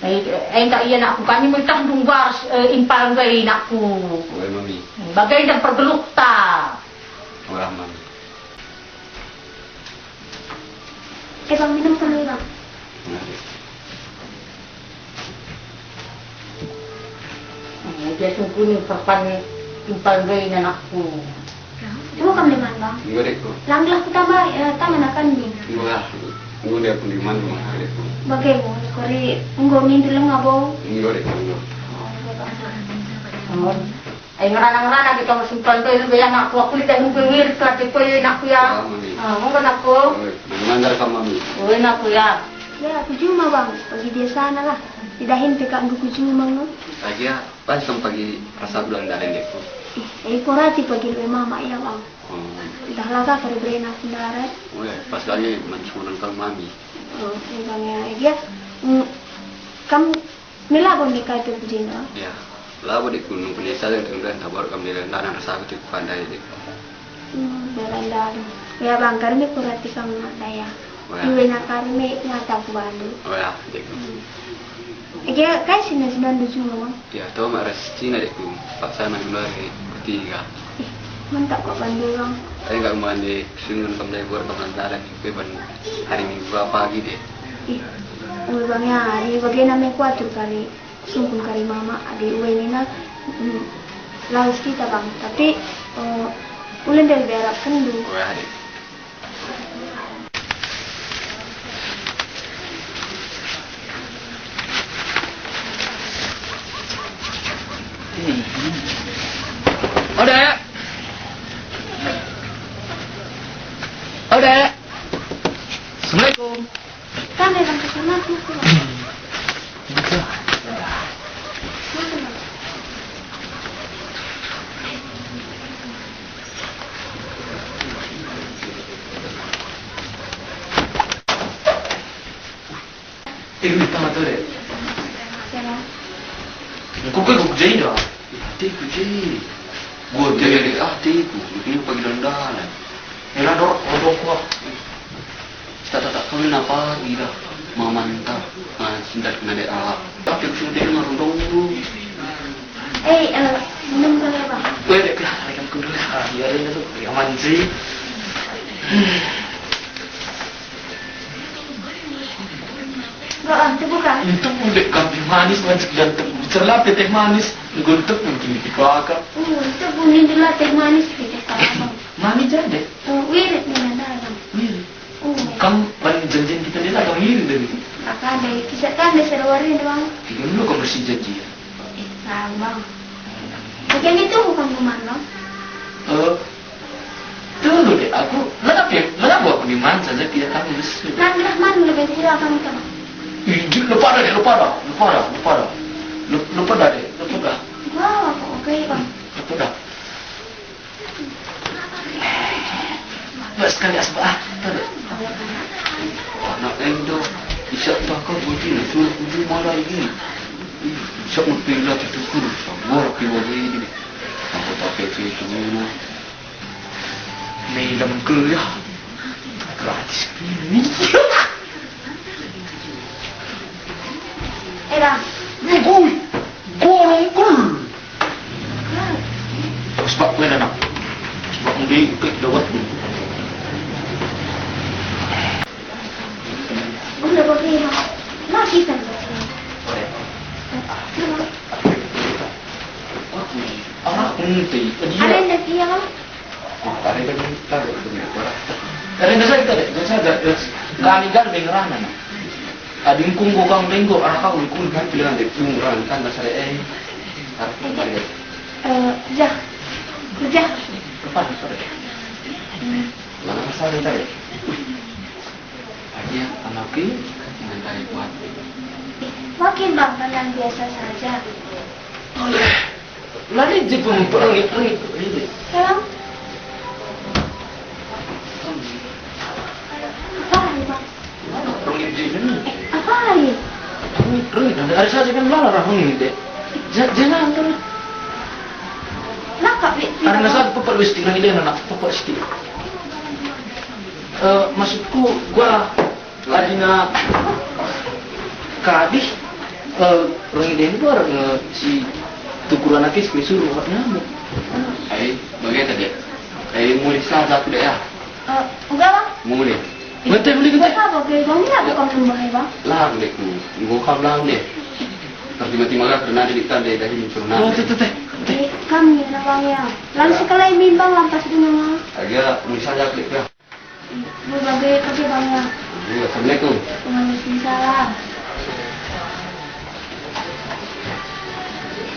Ay tak iya nak aku kani mentah dunggar impal gay nakku. Oi mami. Bagay dan pergeluk ta. Ora mami. Bang minum dulu bang. Dia sungguh ni papan impal gay na nakku. Cuma kamu teman bang. Enggak deh. Langlah kita tambah tangan akan ni. Enggak. Enggak deh aku di mana mah. Bagaimana? Kori enggak ni dulu ngabo. Enggak deh. Enggak. Ay ngarana-ngarana kita masimpan gay lu ya nakku aku lihat nunggu wir ka tipo nakku ya. Monggo nakku. Mengantar sama mami. Oi nakku ya. Ya aku cuma bang. Pergi dia sana lah. Didahin peka aku cuma no. Aja pas pagi rasa bulan dari itu. Korati pergi ke mama ya bang. Dah laga kari brena darat. Oh ya, pas kali mencuman ke mami. Oh, bang ya. Dia kamu melagon nikah itu pujina. Ya. Lalu di gunung Penisa dan kemudian kabar kami dan anak sahabat itu pandai itu. Dalan-dalan. Ya bang, karena kurati kamu saya. Iwe na karena ngata ku bandu. Oh ya, gitu. Dia kai sini senang dulu bang. Ya, tahu maras Cina deh ku. Paksa nak keluar ketiga. Mantap kok bandu bang. Saya nggak mau ande sungguh kembali buat kemantaran itu ban hari Minggu pagi deh. Uwe bang ya, hari bagaimana me kuatur kali sungkun kali mama adi uwe ni na laus kita bang. Tapi ulen dari berap kendu. Oh ya, deh. Ada. Assalamualaikum. Kami bang kesana tu. Ini tama tu deh. Sana. Kau jadi dah. Tiku sih. Gua jadi tiku. Ini pagi dandanan. Era dok kuah. Tak kau apa gila. Mama minta. Sindat kena deh tapi aku sudah dengar dong. Minum dulu ya bang. Gue deh kan kudu ya ini tuh aman sih. Enggak, itu bukan. Itu udah kambing manis macam ganteng. Bicara teh manis, guntuk mungkin di kakak. Itu bunin dulu teh manis gitu kan. Mami jadi. Wirid ni nanda bang. Wih. Kamu paling janjian kita dia agak mirip dari. Akan deh, kita kan deh seruarin bang. Tiga dulu kau bersih janji. Tahu bang. Bagian itu bukan kuman bang. Dulu deh aku kenapa aku di mana saja tidak tahu bersih. Nah, mana lebih tidak akan kita. Lupa dah. Wah, oke bang. Lupa dah. Nggak sekali asbah. Anak endo. Isyak bakal begini. Suruh uji malah ini. Isyak mempilih itu pun. Sambil piwagi ini. Aku tak kece itu mana. May laman kuya. Gratis ini. Bang. Ngkul. Kolongkul. Sebab gue anak. Sebab dia klik dawat. Udah pakai bang. Lagi kan. Anak nanti Ada yang lagi ya bang? Ada yang tarik Ada yang saya tarik. Saya kali kan dengeran anak. Ada yang kunggu kang lenggo anak kau ikut kan pilihan dek dengeran kan dasar tarik tarik. Jah. Jah. Lepas tarik. Mana masalah tarik? Aja anak ini dengan tarik buat. Makin bang dengan biasa saja. Lari je pun pergi. Bang. Apa ini bang? Pergi je ni. Apa ini? Pergi. Ada saja kan lalar orang ini dek. Jangan kan. Nakak ni. Karena saya pepak besti orang ini anak pepak besti. Maksudku gua adina kadis orang ini gua si tukuran lagi sekali suruh buat nyamuk. Bagaimana tadi? Mulai salah satu deh ya. Enggak bang. Mulai. Betul boleh Enggak kita. apa bang? Ini apa kamu membahas bang? Lah deh ku. Gua kau bilang deh. Tiba-tiba kan pernah diktan deh dari muncul Oh, nanti. teh. Kami na bang ya. Lalu sekali bimbang lampas dunia. Agak mulai saja klik ya. Berbagai kasih bang ya. Assalamualaikum. Waalaikumsalam.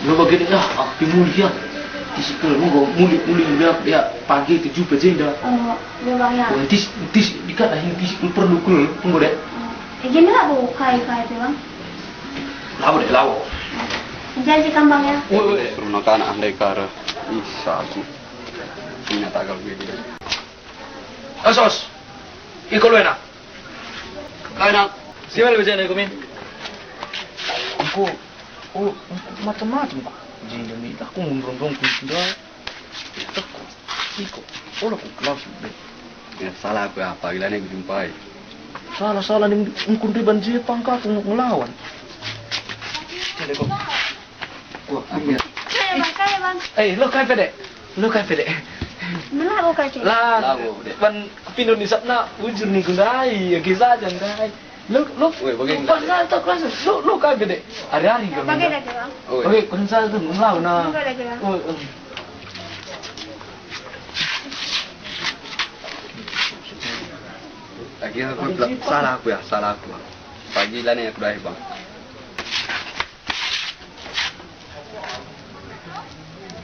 Lo begini dah, api mulia. Tisikal mau mulia dia pagi 7 bajenda. Ya bang ya. Tis dikat dah ini tisikal perlu kul tunggu deh. Gini lah bu kai tu bang. Lawo deh lawo. Janji kan bang ya. Woi. Suruh nak anak andai kara. Isa aku. Ini tak kalau begini. Asos. Iko lo enak. Enak. Siapa lebih jana ikumin? Aku macam-macam pak. Jinda ni aku mengurung-urung kuda. Iko. Aku kelas deh. Ya salah aku apa? Gila nih jumpai. Salah ni mengkundi banjir pangkat untuk melawan. Jadi kok. Wah, Akhirnya. Kaya bang. lo kai pede. Mana aku kai? Lah, Lawo, dek. ban pino ni sapna ujur ni kundai, kisah jangan. Lo, Woi, bagaimana? pas tak kelas, lo kai pede. Hari-hari kan. Bagai lagi bang. Oke, kun sa tu melawan na. Bagai lagi bang. Oh, Akhirnya aku salah aku. Pagi lah nih aku dah bang.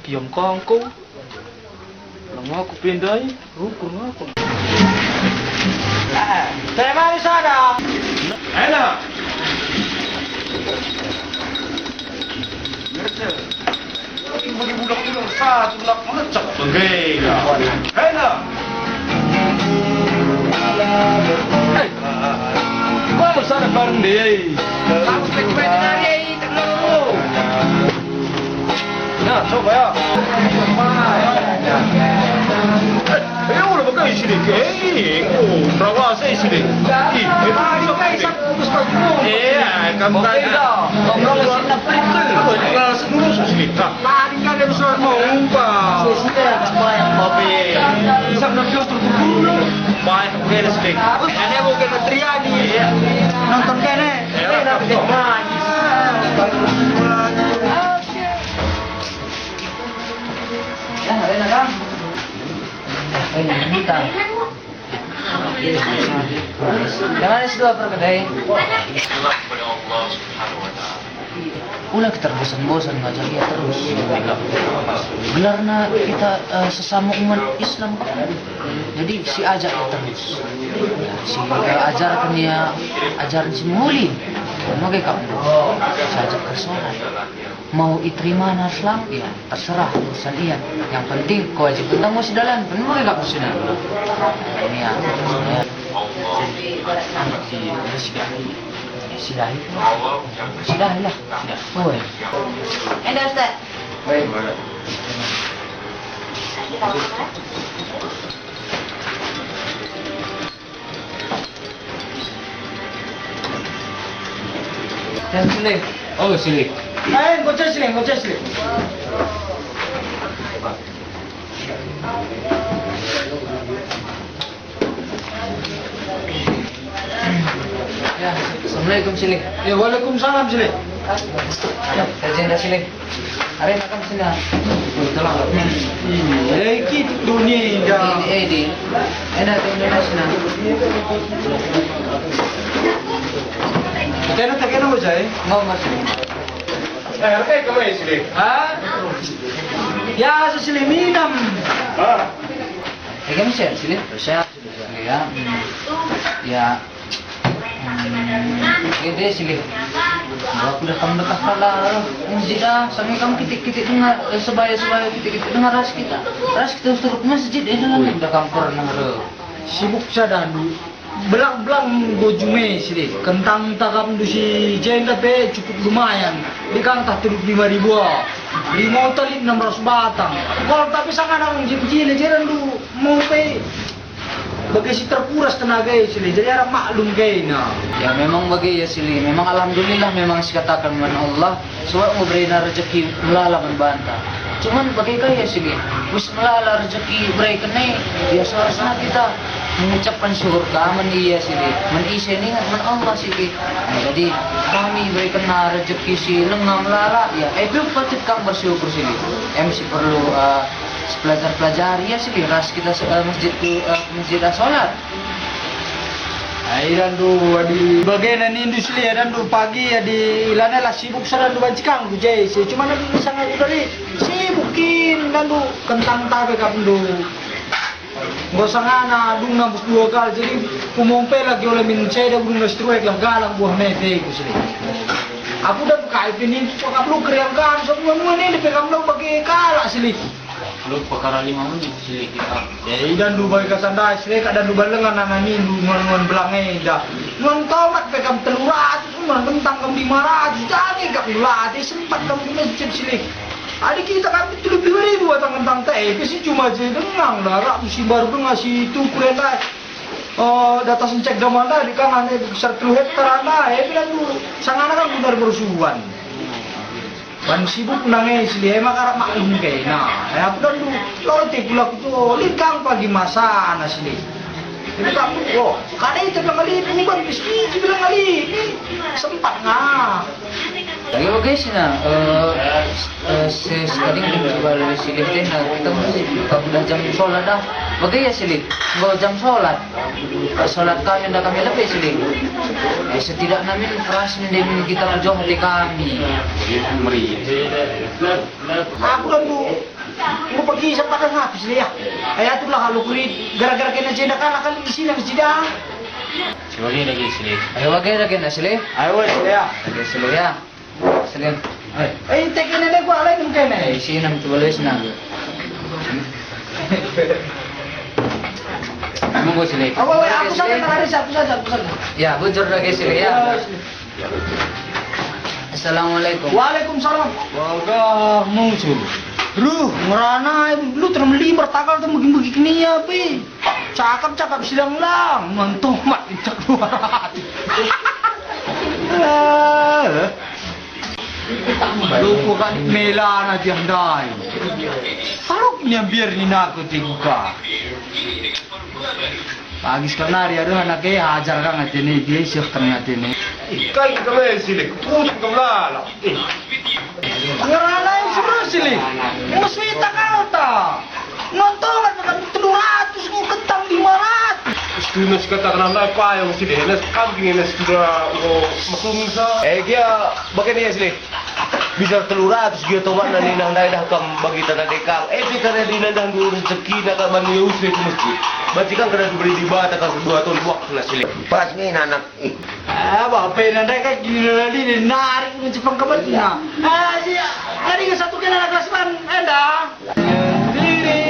kiam kangkung. Lama aku pindai, rukur aku. Saya mari sana. Enak. Bagi budak-budak satu budak melecak bengkega. Enak. Kau bersama bareng dia. Aku spek-spek dari terlalu. Nah, coba ya. Udah pakai sini ke? Rawa saya sini. Iya, kamu kan. Kamu sini pelit. Kalau semua sini. Lari kan ada besar mau umpah. Mobil. Bisa nanti terkumpul. Baik, oke sini. Ini bukan Triani. Nonton kene. Nanti main. Ya, ada nak. Minta. Jangan sudah perkedai. Ulah kita bosan-bosan ngajak dia terus. Gelarna kita sesama umat Islam. Jadi si ajak dia terus. Si ajarkan dia ajaran si Muli. Mau kamu si ajak ke sana. Mau iterima Islam ya terserah urusan dia. Yang penting kau ajak tentang masih dalam. Penuh kamu sudah. Ini ya. Sidahi lah. Oh. Ada Ustaz. Baik. Dan silik. Oh, silik. Gocek siling. Ya, Assalamualaikum silik. Ya, waalaikumsalam siling. Ya, agenda silik. Hari makan sini. Tolong. Kita dunia dah. Di. Enak di Indonesia. Kita tak kena macam ni. Mau masuk. Harga kamu siling. Ya, siling minum. Kamu siapa silik? Saya. Ya. Ya. Ini silik. Aku dah kamu dekat kalah. Masjid dah. Sampai kamu kitik dengar sebaya kitik dengar ras kita turut masjid ini dah kamu pernah ada. Sibuk saja dulu. Belang-belang gojume sini. Kentang takam du si jenda pe cukup lumayan. Di kantah turut 5.000. Di motor 600 batang. Kalau tapi sangat orang jil-jil jalan du mau pe bagi si terkuras tenaga sini. Jadi orang maklum kayaknya. Ya memang bagi ya sili. Memang alhamdulillah memang dikatakan man Allah suat memberi rezeki melala membantah. Cuman bagi kaya sili. Wis melala rezeki beri kene. Ya seharusnya kita mengucapkan syukur kami iya sili. Men isa ni man Allah sili. Jadi kami beri kena rezeki si lengam melala. Ya belum patut kang bersyukur sili. MC perlu pelajar ya sih ras kita masjid sholat. Ai dan du di bagian industri dan du pagi ya di ilana lah sibuk saran du bancikang du jai. Cuma nanti sangat dari sibukin dan du kentang tabe kap du. Gosangana dung nambus 2 kali jadi pumompe lagi oleh min saya dah burung struek lah galang buah mete ku sini. Aku dah buka ini pakap lu keriangkan semua ini dipegang lu pakai kalah sini. Lu perkara 5 menit sili kita. Ya dan du bagi kasanda sini kada du balengan nangani du ngon belangai dah. Ngon tomat pekam 300 ngon tentang kam 500 jangan kap latih sempat kamu masjid sini. Adik kita kan 7.000 batang kentang teh, sih cuma je dengang dah, musim baru dengar si itu kurenda. Data sencek damanda di kanan besar 3 hektar anda, bilang dulu, sangana kan benar berusuhan. Ban sibuk nangis dia makar maklum kay na. Aku dan dulu, kalau tipulak itu likang pagi masa anas ni. Jadi kamu, kada itu bilang kali, bukan bisnis bilang kali, sempat nga. Lagi guys na, sering dijual silih din na kita mesti kalau jam sholat dah, bagay ya silih, bawa jam sholat, sholat kami dah kami lebih silih. Setidak namin keras mending kita berjuang hati kami. Aku kan tu, mau pergi sempat dah habis dia. Ayat tu lah kalau kulit gara-gara kena jenda kan akan di sini mesti dah. Sebagai lagi silih. Ayo bagay lagi na silih. Ayo ya. Lagi silih ya. Silih. Tekin ada gua lain mungkin Isi nam tu boleh senang. Monggo silih. Aku sampai hari satu saja. Ya, bujur lagi silih ya. Assalamualaikum. Waalaikumsalam. Wagah muncul. Ruh, merana lu termelibar takal tu begini ya, pi. Cakap silang lang, mantung mak cak luar. Lu bukan mela na diandai. Kalau ni biar ni nak tingka. Pagi sekarang ada anak kaya ajar kan ngatini dia siap ngatini. Kan kami sini, pun kemala. Ngerana yang seru sini. Musuh kita kau tak. Nonton kan 300 mu kentang 500. Studio katakan anda apa yang sini? Nes kambing nes sudah maklum sa. Kia bagaimana ya sini? Bisa 300 dia tobat nani nang dah kam bagi tanah dekang. Di karena di nandang dulu rezeki nak ban ya usri ke masjid. Berarti kan kena diberi di bawah tak 2 tahun waktu nak sini. Pas ni anak. Apa nanda kan gini ni narik mencepang ke betina. Dia nari ke satu kena kelas ban enda. Diri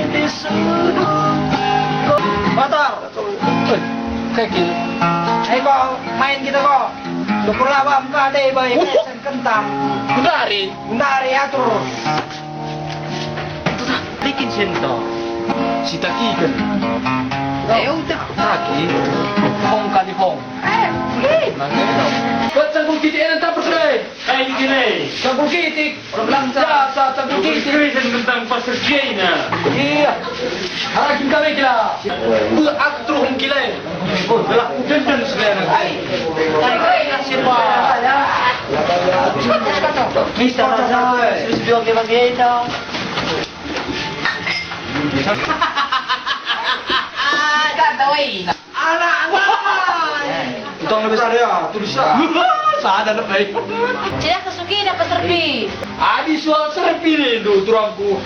di sudut. Motor. Kekil. Kau main kita kau. Lukur lawam ka deh bayi pesen kentang. Gundari atur. Bikin sento. Sitaki kan. Ayo udah lagi. Hong kali hong. Boleh. Buat kitik yang tak percaya. Kayak gini. Campur kitik. Orang bilang jasa campur kitik. Tentang pasar China. Iya. Hakim kami kira. Aku terus kira. Telah kudendan sebenarnya. Siapa? Kita harus bilang dia bagi dong. Utang lebih besar ya, tulisnya. Sada lebih. Saya kesuki dapat serpi. Adi soal serpi nih, turangku.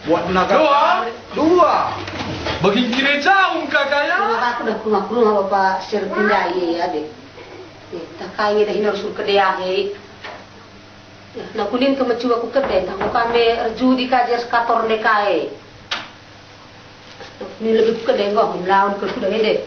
Buat naga. Dua. Bagi kira jauh kakaknya. Aku udah kurang bapak serpi dai ya deh. Tak kaya dah harus kedai he. Nak kunin ke mencuba ku kedai, tak kami erju di kajar skator dekai. Ini lebih kedai enggak melawan ke kuda hede.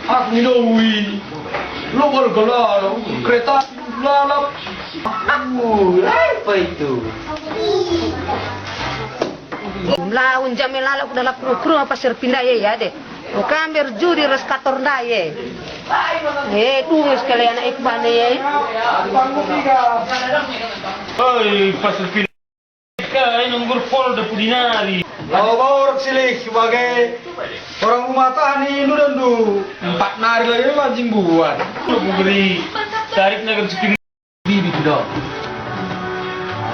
Aku minoi. Lo kalau kereta lalap. Apa itu? Melawan jamil lalap dalam kru apa serpindah ya deh. Bukan berjudi reskator daya. Tunggu sekali anak Iqbal ya. Hei, pasar China. Kayak nomor pol de Pudinari. Bawa silih sebagai orang rumah tani nu dan nu 4 nari lagi mancing buat. Lu beri tarik naga sepin Bibi tidak.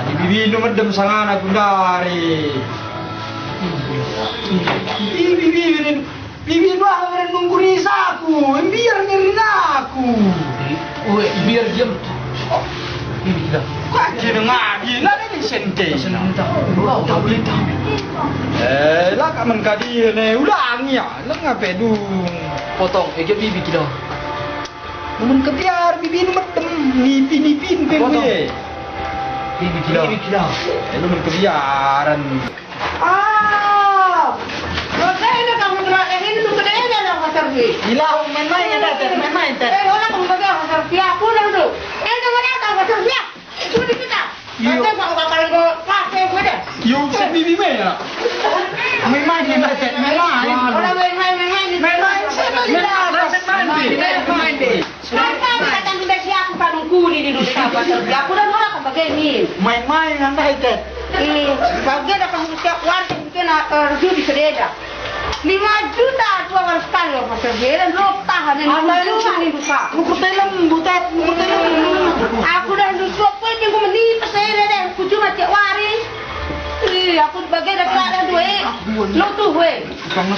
Di bibi nu medem sangan aku dari. Bibi nu akan nunggu risaku, biar ngerin aku. Biar jam. Bibi tidak. Kaji ngadi, nada ni sente. Tak boleh tahu. Lah kat mengkadi ni ulang ya, lah ngape dung. Potong, bibi kita. Namun kebiar bibi nu medem, nipin pe gue. Bibi kita. Namun kebiaran. Makanya kamu gerak ini tu kedai dia nak serpi. Hilang main-main ada, Orang kamu bagi serpi aku dah tu. Itu mana tak serpi? Itu di kita. Kita mau bakal go kafe gue deh. Yung sa bibi mo ya. Main-main ada, Orang main. Main deh. Sekarang kata sudah siap padung kuli di dunia serpi. Aku dah nolak kamu bagi ni. Main-main anda itu. Bagi dah kamu siap warga mungkin review di kedai dah. 5 juta 2 orang sekali loh pasal dia dan lo tahan yang 5 juta ni buka. Aku dah lupa apa yang aku menipu saya dah. Aku cuma cek waris. Aku bagi dah keadaan tu lo tu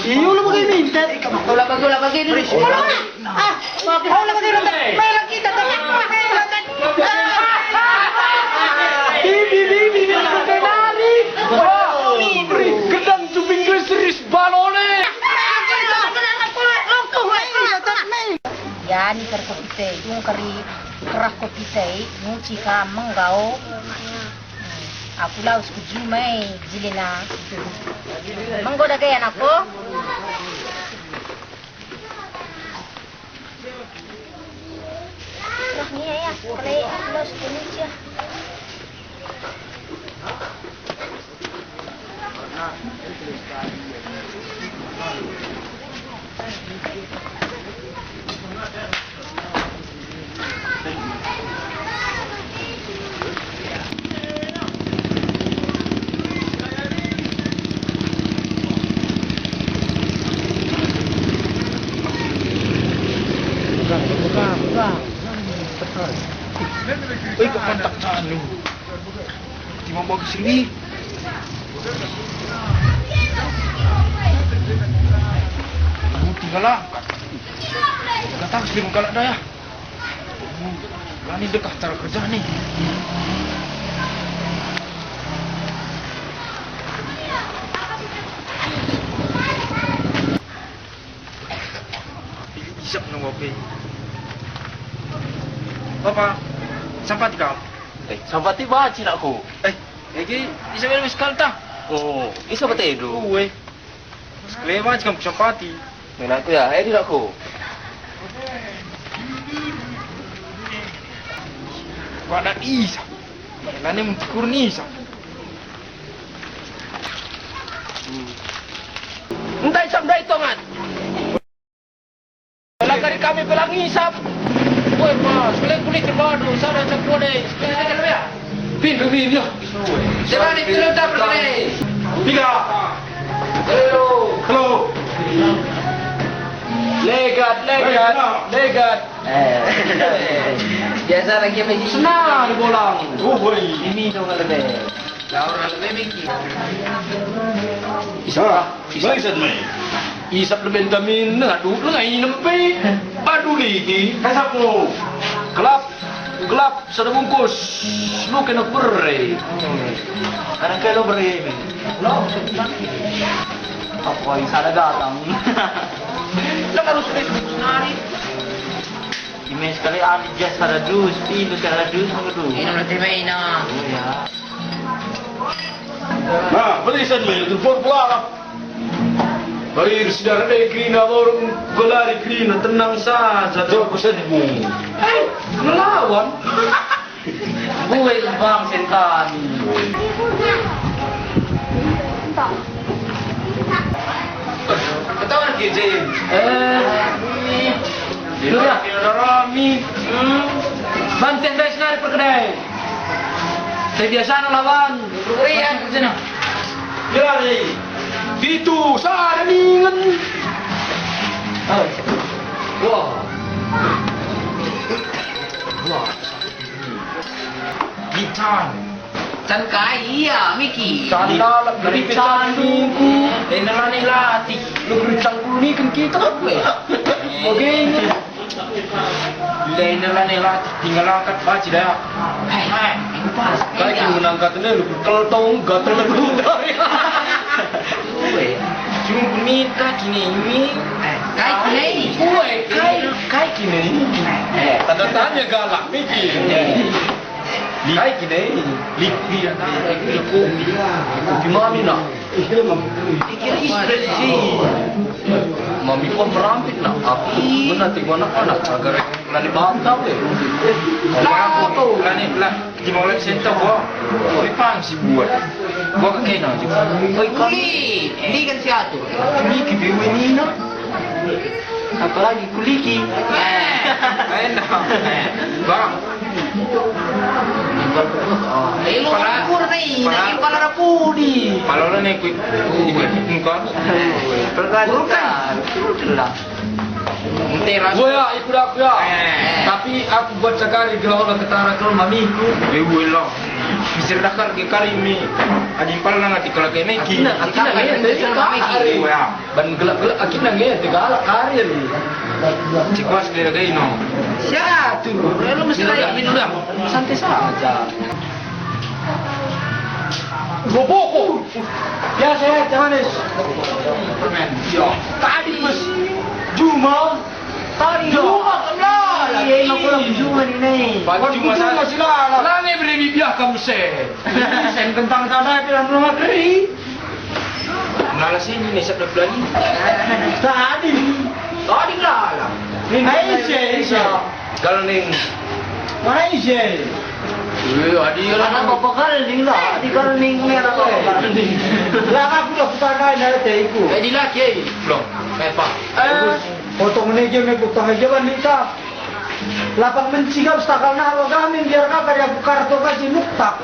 Iyo lo bagi minta. Kau lah bagi dulu. Kalau nak. Kau lah bagi dulu. Main lagi tak tak. Bibi kenali. Gedang cuping gue seris balone. Yani kar kopi teh, yung kari kerah kopi teh, nguci ka menggau. Aku laus kuju mai jilina. Menggoda gaya aku. Kerah ni ya, kalau laus kuning ya. Oi, kok kontak lu. Cuma bawa ke sini. Tinggal lah. Datang sini muka dah ya. Ini dekat cara kerja nih. Isap nang kopi. Bapak, sampai kau. Sampai tiba cina aku. Lagi isa ka sekali ta. Oh, isa ba tayo do? Uwe. Sekelewan macam sampati. Main aku ya, di aku. Pada isa. Nani mtikur ni isa. Entah isap dah hitungan. Pelakari kami pelang isap. Woi mas, kalian kulit terpadu. Sana cak kode. Sekalian aja ya. Pin ya. Siapa ni pilih tak pergi? Tiga. Hello. Legat. Biasa lagi apa sih? Senang di bolang. Oh boy. Ini dong lebih. Laura lebih mikir. Isap mai. Isap lebih tamin ngadu lengai nempe. Aduh ni. Kasap mo. Gelap sudah bungkus. Lu kena beri. Anak kelo beri. Lo. Apa yang salah datang? Lo harus nari. Ini sekali ada jas ada dus, ini ada dus, apa tu? Ini nanti main nak. Oh ya. Nah, berisan mai telepon pula. Hari sudah ada kena orang gelari kena tenang saja. Jauh sedih. Melawan. Gue bang setan. Ketawa lagi Jim. Sudah. Rami. Banten guys nari perkedai. Saya biasa lawan. Korea ke sana. Ya ni. Itu sana ningan. Wah. Gitan. Can kaya Miki. Canda lebih canduku. Enalani latih. Lu bercangkul ni kan kita apa? Begini. Enalani latih. Tinggal angkat baci dah. Hai. Kaya kini menangkat ni lu keltong gatal lu dari. Cuma menikah kini ini. Kai kini. Kai kini. Tanda tanya galak Miki. Kai kini. Kopi mami nak. Pikir ekspresi. Mami pun merampit nak. Aku menanti anak-anak agar lani bantau deh. Lah tu lani lah di mau senta gua. Ripang si buat. Gua kena juga. Oi kuli. Ini kan siapa? Miki biwe ni nak. Apalagi kuliki. Enak. Bang. Lu kapur nih, nanti kepala rapudi. Kalau ni kuih muka. Perkataan, lah. Gua ya ikut aku ya. Tapi aku buat sekali kalau ketara kalau mamiku. Gue lah. Bisa dakar ke kali ni. Adi pala nang ati kalau ke Meki. Akhirnya Meki. Ban gelap-gelap akhirnya nge tegala karya ni. Cikwas dia lagi no. Siapa tu? Lu mesti layak minum dah. Santai saja. Bobo. Ya saya manis. Ya. Tadi mas. Juma. Tadi Juma kemana? Iya, nak pulang Juma ni. Pagi Juma sila. Lah ni beri bibiah kamu se. Sen kentang kada dalam rumah keri. Nala sini ni sabda lagi. Tadi lah. Ni Aisyah. Kalau ni Aisyah. Adi lah. Anak bapa kalding lah. Di kalding ni anak bapa kalding. Lah aku dah putana dari teiku. Di laki. Belum. Apa? Potong ni je me potong aja wanita. Lapang mencigap stakal na lo kami biar kakak dia kartu kasih nuktak.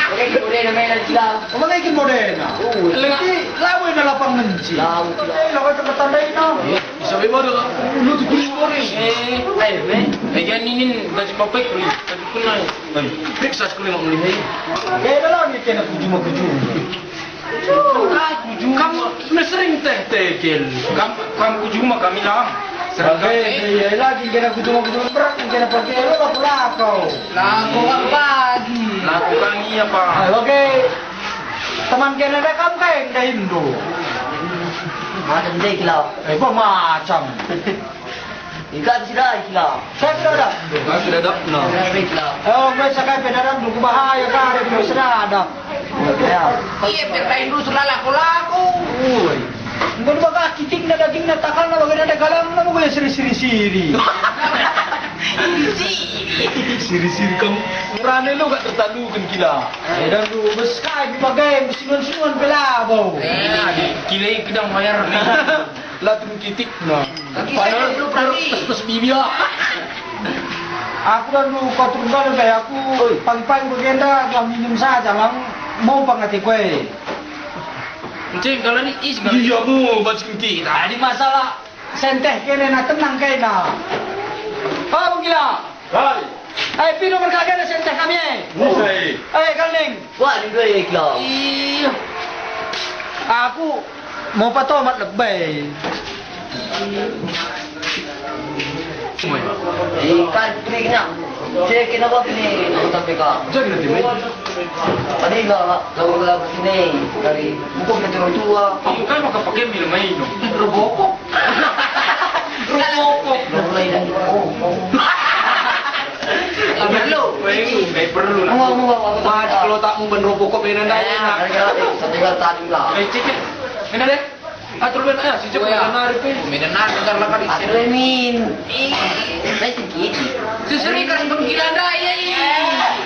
Oke, boleh namanya cilau. Apa lagi modena? Lagi lawan na lapang menci. Lau. Lawan ke tandai na. Bisa bebo dah. Lu tu kulit mori. Ayan ninin gaji papay kuli. Gaji kunay. Periksa sekali mau melihat. Kaya na lang kena kujuma. Kamu sering tekel. Kamu kujuma kami lah. Sebagai lagi kena kujuma berat kena pakai lo lapau. Lagu apa lagi? Lakukan ini apa? Oke. Teman kena ada kamu kayak dah Indo. Macam dia kilau. Apa macam? Ikat sudah kilau. Saya sudah ada. Sudah ada. No. Sudah kilau. Oh, gue sekarang pedaran dulu bahaya kare gue sudah ada. Iya, pertain dulu selalah laku. Oi. Enggak baga kitik na daging na takal na baga na galang na mo siri-siri. Siri-siri kamu. Rane lo gak tertalukan kila. Dan lu beskai bagai sinuan-sinuan pelabau. Kila kidang mayar ni. Lah tu kitik na. Padahal lu terus bibia. Aku dan lu kau turun kayak aku pagi-pagi begenda kau minum saja lang mau pangati kue. Encing kalau ni is kalau Iya mu bacin kita. Ada masalah senteh kene na tenang kena. Apa gila? Hai. Pino berkagak na senteh kami. Musai. Kalning. wah ni dua kilo. Iya. Aku mau patomat lebay. Kan pergi nak. Cek kenapa ni? Tapi kak. Jadi nanti mai. Tadi kalau sini dari buku kita orang tua. Kan mau pakai minum main. Robokop. Robokop. Mulai dah. Perlu. Perlu lah. Mau. Kalau tak mau ben Robokop ini nanda enak. Satu kali tadi lah. Cek. Ini deh. Atur ben si cek benar pe. Medan dengar lah kali. Aduh Min. Saya sikit. Susuri kan penggila dah ya.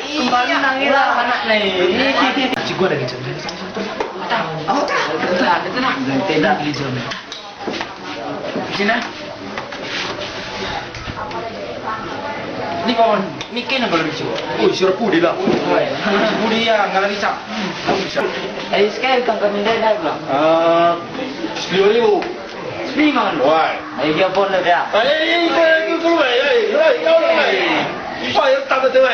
Kembali nangilah anak ni. Cik gua dah kecil. Apa tak? Ada tenang. Tidak beli jam. Sini. Ni kawan, ni kena kalau bicu. Oh, suruh pudi lah. Budi ya, ngalah dicap. Sekali kan kami dah pula. 10.000. Seminggu. Wah. Dia pun dah. Itu keluar. Kau lah. Saya tak betul.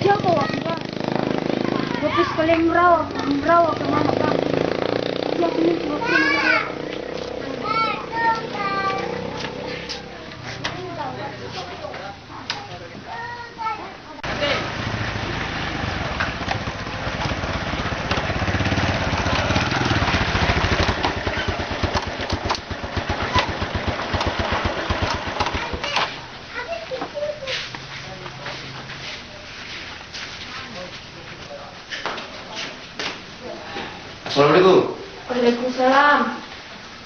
Jago ako ba? Bapis ko lang mraw ako mama ka. Dia punya waktu mana? Assalamualaikum. Waalaikumsalam.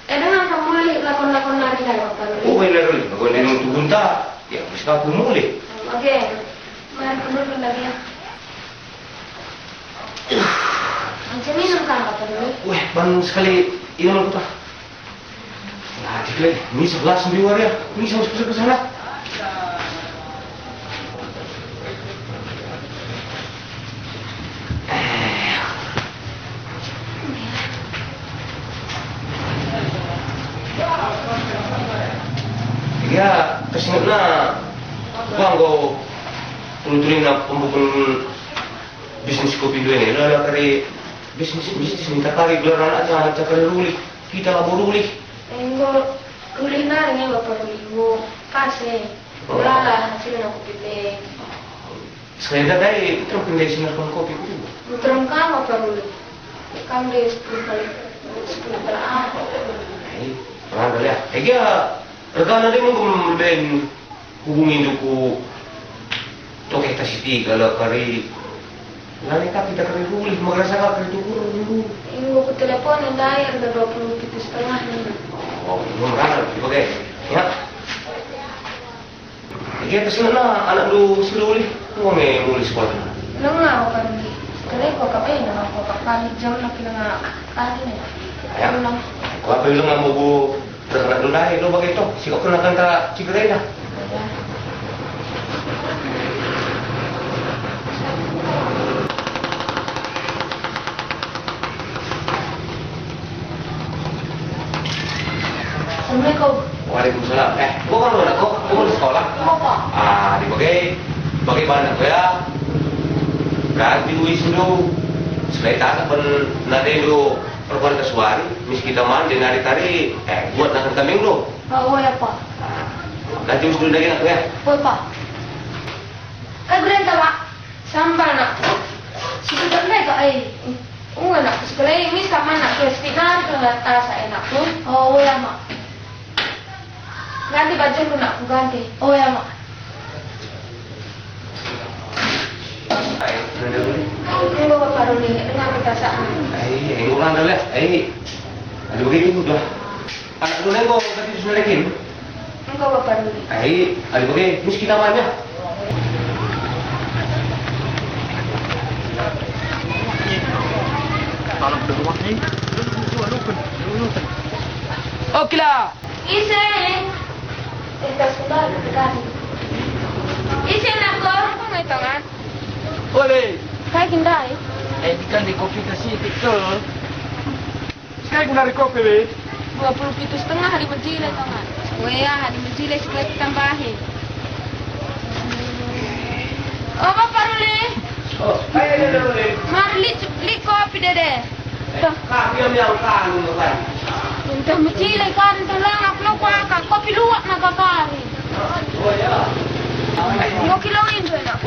Dengan kamu lihat lakon-lakon nari dari apa Oh, benar ni. Kau ni nung tubun tak? Ya, mesti aku mulai. Oke, mari kemudian lagi ya. Macam minum kan apa dulu? Wah, ban sekali ini malu tak? Nah, dikle, ni 11 sembilan ya. Ni sama ke sana. Ya, kesini na bang kau tulis na pembukaan bisnis kopi dua ni. Lalu kari bisnis minta kari gelaran aja cakap ruli kita labor ruli. Enggak, kuliner ini bapak dulu kasih. Ulala hasilnya kopi teh. Sekali dah dari kita pindah sini kopi kopi. Muteram kan bapak dulu. Kan dia 10 kali ah. Hey, pernah dah ya. Ega regana dia mungkin ben hubungin duku toke tasiti kalau kari lain kaki kita kari ruli merasa kari itu dulu. Ini buku telepon yang dayar udah 20,5 nih. Oh, belum rasa dipakai. Ya. Ega kesini lah anak lu sekali lu mulai sekolah. Nengah kan di. Kali kok kape na ako kapali jam na kinanga kali na. Ya. Kau apa bilang nggak mau terkena dulu dah, lu bagai tu. Si kau kena kanta cikrei dah. Assalamualaikum. Waalaikumsalam. Kau kan mana? Kau di sekolah? Apa? Di bagai mana kau ya? Berarti wisudu. Selain tak pun nanti lu perempuan kesuan, miski teman di nari tari, buat nak kambing lu. Oh ya Pak. Nanti wisudu lagi nak ya? Oh Pak. Sambal nak. Sudah mereka nak sekolah ini sama nak Kristina ke atas enak pun. Oh ya mak. Ganti baju lu nak ganti. Oh ya mak. Ini bawa paroli dengan kita sama. Ulang dulu ya. Ada begini udah. Anak dulu yang kau tadi sudah lekin. Engkau bawa paroli. Ada begini. Mesti kita mana? Kalau berdua ni, Okey lah. Ise. Kita sudah dekat. Ise nak kau apa ngai tangan? Boleh. Kayak kindai. Ikan di kopi kasih tikul. Sekarang guna kopi be. 27,5 hari menjilai tangan. Wea hari menjilai sekali tambahin. Oh bapak Ruli. Ada dulu. Mari li kopi dede. Tuh. Kami yang kan. Untuk menjilai kan telang aku kuaka kopi luwak nak kari. Oh ya. Mau kiloin tu nak.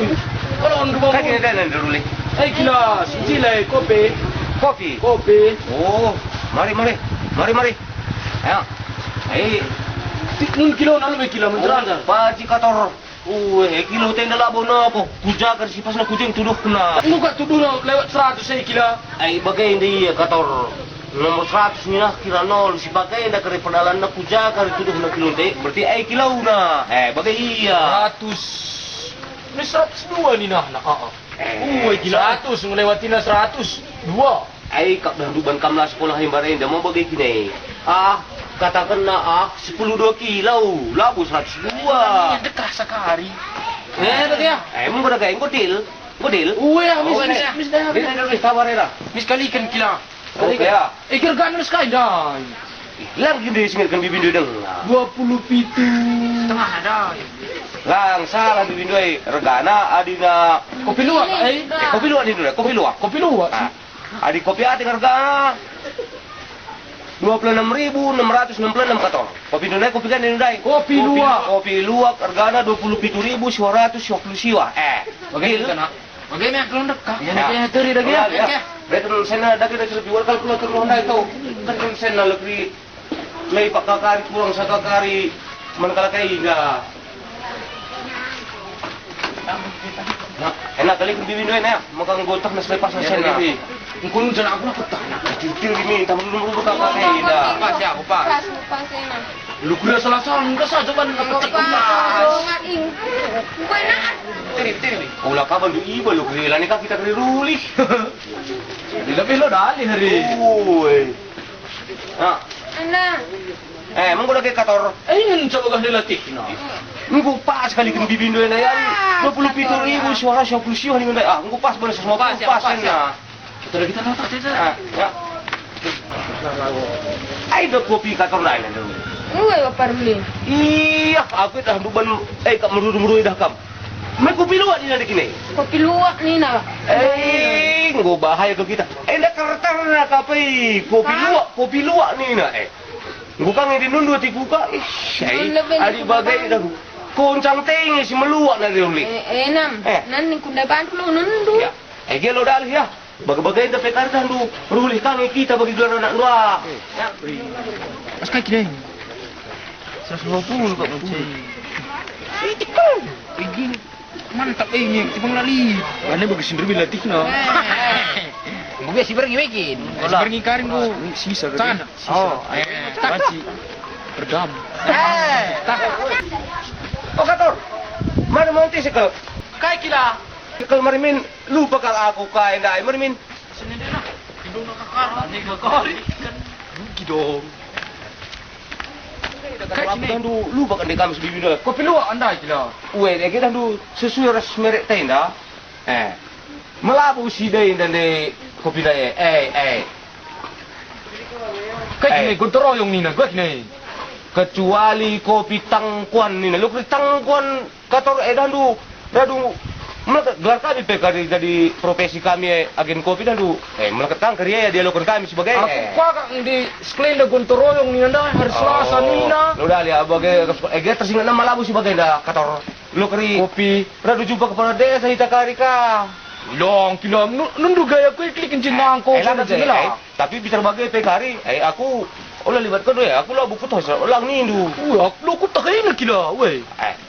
Kalau orang rumah. Kaki ada dulu. Kila, sijilai kopi. Kopi. Kopi. Oh, mari. Ayo. Nun kilo nalu be kilo menjeran. Paci kator. Kilo tenda labo na po. Kuja kan si pas na kujeng tuduh na. Muka tuduh lewat 100 saya kilo. Bagai hindi kator. Nomor 100 ni lah kira nol. Si bagai na kari pedalan na kuja kari tuduh na kilo te. Berarti kilo na. Bagai iya. 100. Ini 102 ni nah. Gila 100 melewati na 102. Kak dah duban kamla sekolah yang barai dah mau bagai kini. Katakan na 10-2 kilo. Labu 102. Ini dekat sekali. Tadi ya. Emang pada kain godil. Mis dah. Ini dulu sabar ya. Mis kali ikan kila. Oke ya. Ikir ganun sekali dah. Lang gini singirkan bibin dong. 27 setengah ada. Lang salah bibin doi. Regana adina Kopi luwak. kopi luwak ni dulu. Kopi luwak. Kopi luwak. Adik kopi ati regana 26.666 kator. Kopi dulu kopi kan ini dai. Kopi luwak. Kopi luwak regana 27.120 siwa. Bagaimana? Bagaimana kalau dekat? Ya. Yang teri dah Ya. ya. Betul sana dah kita lebih jual kalau keluar Honda itu. Kan sana lebih lay pakakari kurang sakakari manakala kay enggak. Enak kali bibin doy na. Makang gotak na selepas na sana. Kung dyan ako nakutana. Titil ini tamu dulu kakak dah. Pas ya aku pas. Pas enak. Lu kuliah salah-salah enggak saja ban kepetik pas. Dongat ing. Kue nak. Tiri. Ulah kaban du iba lu kira ni kita kali ruli. Lebih lo dah alih hari. Oi. Anak. Emang udah kayak kator. Ingin coba kah dilatih na. Engkau pas kali kan bibin doy na yan. 27.000 suara 10 siwa ni ngundai. Engkau pas bener semua pas na. Kita nonton saja. Ya. Ada kopi kator lain ada. Bapak Ruli. Iya, aku dah duban kak meru-meru dah kam. Mai kopi luwak ni ada kini. Kopi luwak ni nak. Nggo bahaya ke kita. Ndak kertar na kapai. Kopi luwak ni na Nggo kang di nundu ti kuka. Adi bagai dah. Koncang ting si meluak na diuli. Enam. Nan ni kunda bantu lu nundu. Ya. Gelo dal ya. Bagai dah pekar dah lu. Ruli kang kita bagi dua anak dua. Ya. Mas kaki deh. 120 kok muncul. Ini mantap ini, tipang lali. Mana bagus sendiri latih no. Bagus si pergi bikin. Si pergi karin ko. Sisa kan. Oh, panci. Berdam. Oh kator. Mana mau tis ke? Kai kila. Kalau marimin lupa kal aku kai ndai marimin. Sini dia nak. Hidung nak kakar. Ni kakari kan. Rugi dong. Aku dandu lupa kan dekam sebibi dah. Kopi luwak anda kila. Uwe dia dandu sesuai ras merek tenda. Melabu si dai dan de kopi dai. Kai kini gontoroyong ni na. Gua kini. Kecuali kopi tangkuan ni na. Lu tangkuan kator dandu gelar kami PKD jadi profesi kami agen kopi dandu. Melekat kerja dia lakukan kami sebagai. Aku kakak di sekeliling gontoroyong ni anda hari Selasa ni na. Lu dah lihat bagai tersingkat nama labu sebagai dah kator. Lo kari Kopi. pernah jumpa kepala desa hita kari ka. Kilong, nundu gaya ku iklik kencing nangko sana sila. Tapi bisa bagai pekari, aku olah libatkan ya, aku lah buku tuh, olah nindu. Aku ku tak kaya kila, weh.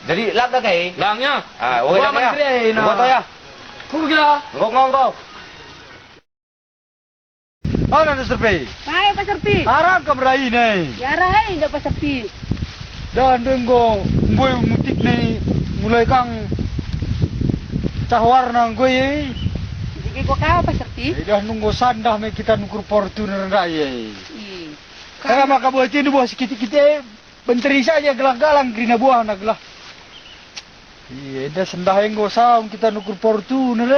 Jadi lang na kay. Langnya. Oke Gua menteri na. Buat ya. Ku kila. Ngok. Ano na serpei? Kaya Pasar Pi. Harap ka berai nih. Ya rahay na Pasar Pi. Dan denggo boy mutik nih mulai kang cahwar nang gue ye. Sige ko kaya Pasar Pi. Dah nunggu sandah me kita nukur Fortuner raya. Ih. Kaya maka buat ini buah sikit-sikit menteri saja gelang-galang grina buah naglah. Iya, dah sendah yang gosong kita nukur Fortuner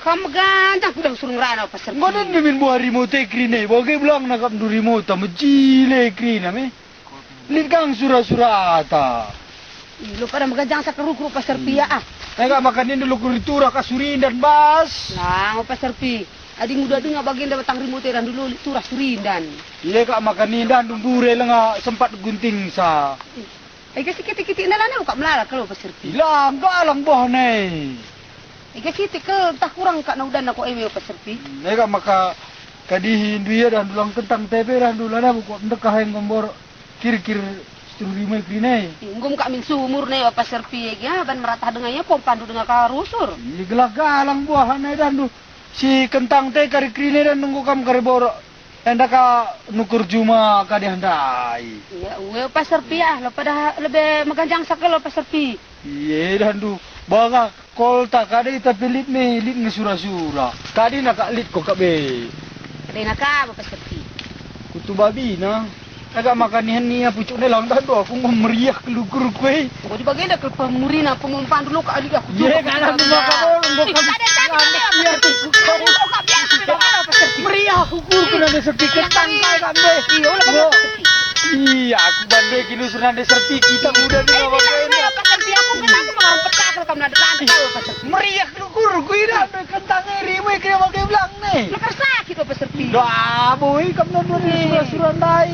Kamu gantang kudang suruh rana Pasar Pi. Ngono nimin buah remote grina, bagai belang nakap du remote mejile grina me. Likang surah-surah ata. Lo pada magajang sa keruk-keruk Pasar Pi ya. Nggak makanin dulu kuritura kasurin dan bas. Nah, Pasar Pi. Adi muda dengar bagian dapat tang remote dan dulu turah surindan. Iya kak makanin dan dure lenga sempat gunting sa. Kasi kiti-kiti na lang ka melala kalau Pasar Pi. Hilang galang buah nih. Kasi ke tak kurang kak naudan ako email Pasar Pi. Nggak maka kadihin dia dan dulang kentang tepe dan dulana buku ndekah yang ngombor kir-kir studi mai krinai. Ngum kak min sumur na Pasar Pi ya ban merata dengannya pom pandu dengan karusur. Iya gelak galang buah nih dan du si kentang teh kari krinai dan nunggu kam kari bor. Enda ka nukur juma ka dihandai. Ya, we Pasar Pi ah, lo pada lebih magajang sa kalau Pasar Pi. Iya dan du baga kolta kade ita pilit nih lit ngesura-sura. Kadi nak lit ko kabe. Kade na ka Pasar Pi. Kutu babi na. Agak makanihan niya pucuk na lang dan do aku meriah kelukur kue. Ko di bagian dak pemuri na pemumpan dulu ka adik aku. Iya kan aku maka bolong do kami. Biar tu meriah kukur kena de sepi kentang kai kambe. Iya, ulah Pasar Pi. Iya, aku bandai kilo sunan de sepi kita muda di bawah kena. Pasar Pi aku kena aku mau petak kalau kamu ada kan Pasar Pi. Meriah kelukur kue dah kentang riwe kena pakai belang nih. Lekar sakit lo Pasar Pi. Dah boy kamu nonton surah-surah dai.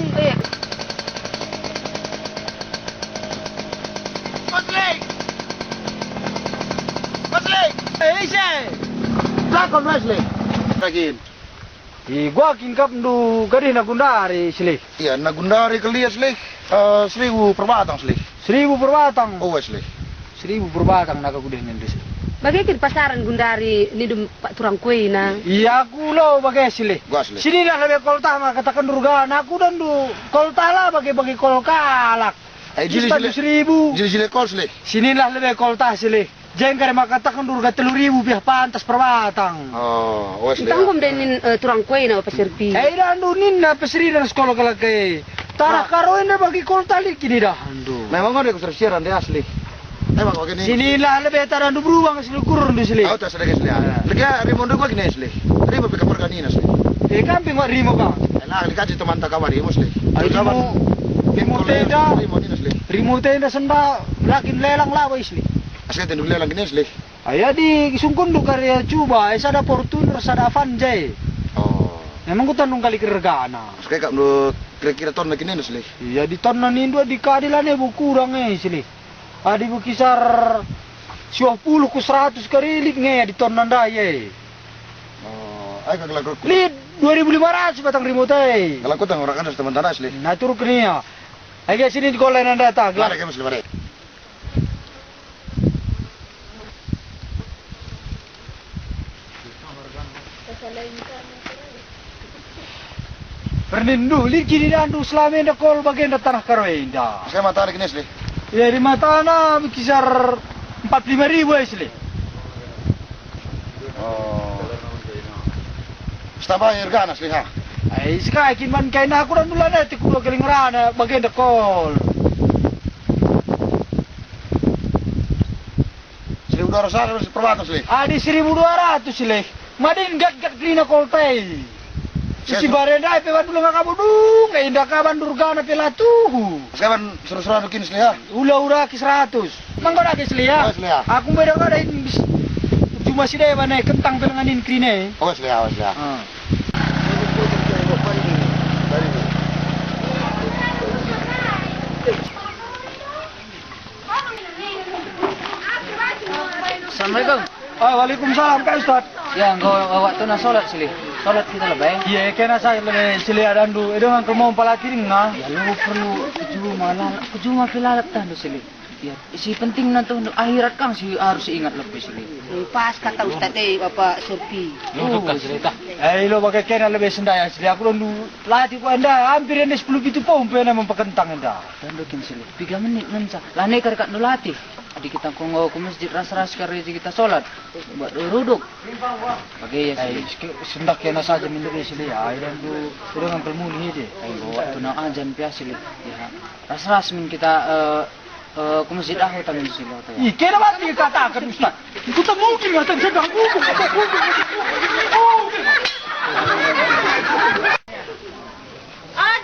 Belakon Wesley. Lagi. Gua kingkap ndu gadih na gundari sili. Iya, nagundari kalian Wesley. 1000 per batang Wesley. 1000 per batang. Oh Wesley. 1000 per batang naga gudih nendis. Bagaimana pasaran gundari ni dum Pak Turang Kue na? Iya aku lo bagai sili. Gua Wesley. Sini dah lebih koltah mah katakan durga. Aku dan du koltah lah bagi kolkalak. Jili 1000. Jili kol Wesley. Sini lah lebih koltah sili. Jengkar mah katakan durga 3000 pihak pantas per batang. Oh, Wesley. Tanggung denin Turang Kue na Pasar Pi. Dan du ninna pesri dan sekolah kalakai. Tara karoin na bagi koltah kini dah. Andu. Memang ada kesersiaran dia asli. Emang begini. Sini lah lebih taran du beruang selukur du sili. Aku tak sedek Wesley. Lagi rimondo gua gini Wesley. Rimo pika perkanina Wesley. Kamping wak rimo kang. Elah, dikaji teman tak kawari Wesley. Rimo tenda. Rimo ni Wesley. Rimo tenda senda lakin lelang lawa isli. Asli tendu lelang gini Wesley. Ayah di sungkun du karya coba, sada Fortuner, sada Avanjay. Oh. Memang ku tanung kali kergana. Sekali kak menurut kira-kira ton lagi nih Wesley. Iya di ton nindo di keadilan bu kurang isli. Adi bu kisar 10 ku 100 karilik nge di ton nandaya. Oh, ayo kalau aku. Lid 2500 batang remote. Kalau aku tengok orang kan teman tanah Wesley. Nah turun kenia. Ayo sini di kolen anda tak. Lari ke Wesley, lari. Pernindu, lid kini dandu selama enda kol bagian da tanah karoenda. Saya mata lagi nih Wesley. Ya di Matana kisar 45.000 isli. Oh. Staba irgana Wesley ha. Ay sekai kin man kay na ako dan dula na tikulo galing rana bagian da kol. Wesley udah rasa harus perbatas Wesley. Adi 1.200 isli. Madin gat grina kol tay. Si barenda pe ban dulu ngakabu dung, kay inda ka ban durgana pe latuhu. Sekarang seru-seru nukin Wesley ha. Ula ki 100. Mangko na Wesley ya. Wesley ha. Aku beda ka dahin cuma si daya mana kentang pelenganin krine. Oh Wesley ha, Wesley ha. Assalamualaikum. Waalaikumsalam Kak Ustaz. Ya, engkau waktu na sholat sili. Sholat kita lebay. Iya, kena saya lebih seliadan dulu. Itu kan mau palakiring na. Ya lu perlu kejuma pilalap tandu sili. Ya, si penting na tuh akhirat kang si harus ingat lebih sili. Pas kata Ustaz Bapak Sopi. Lu kan cerita. Lo pakai kena lebih sendaya sili. Aku dulu latih ku anda hampir ini 10 itu pompe na mempekentang anda. Tandukin sili. 3 menit nanti. Lah nek kat nu latih. Adi kita konggo ke masjid ras-ras kari kita sholat. Buat duduk. Pakai ya sili. Sendak kena saja minum sili. Ay dan tu dengan pelmuli dia. Ayo waktu na ajan biasa sili. Ya, ras-ras min kita ke masjid aku tamin sili. Ih, kena mati katakan Ustaz. Itu tak mungkin datang sedang buku. Oh,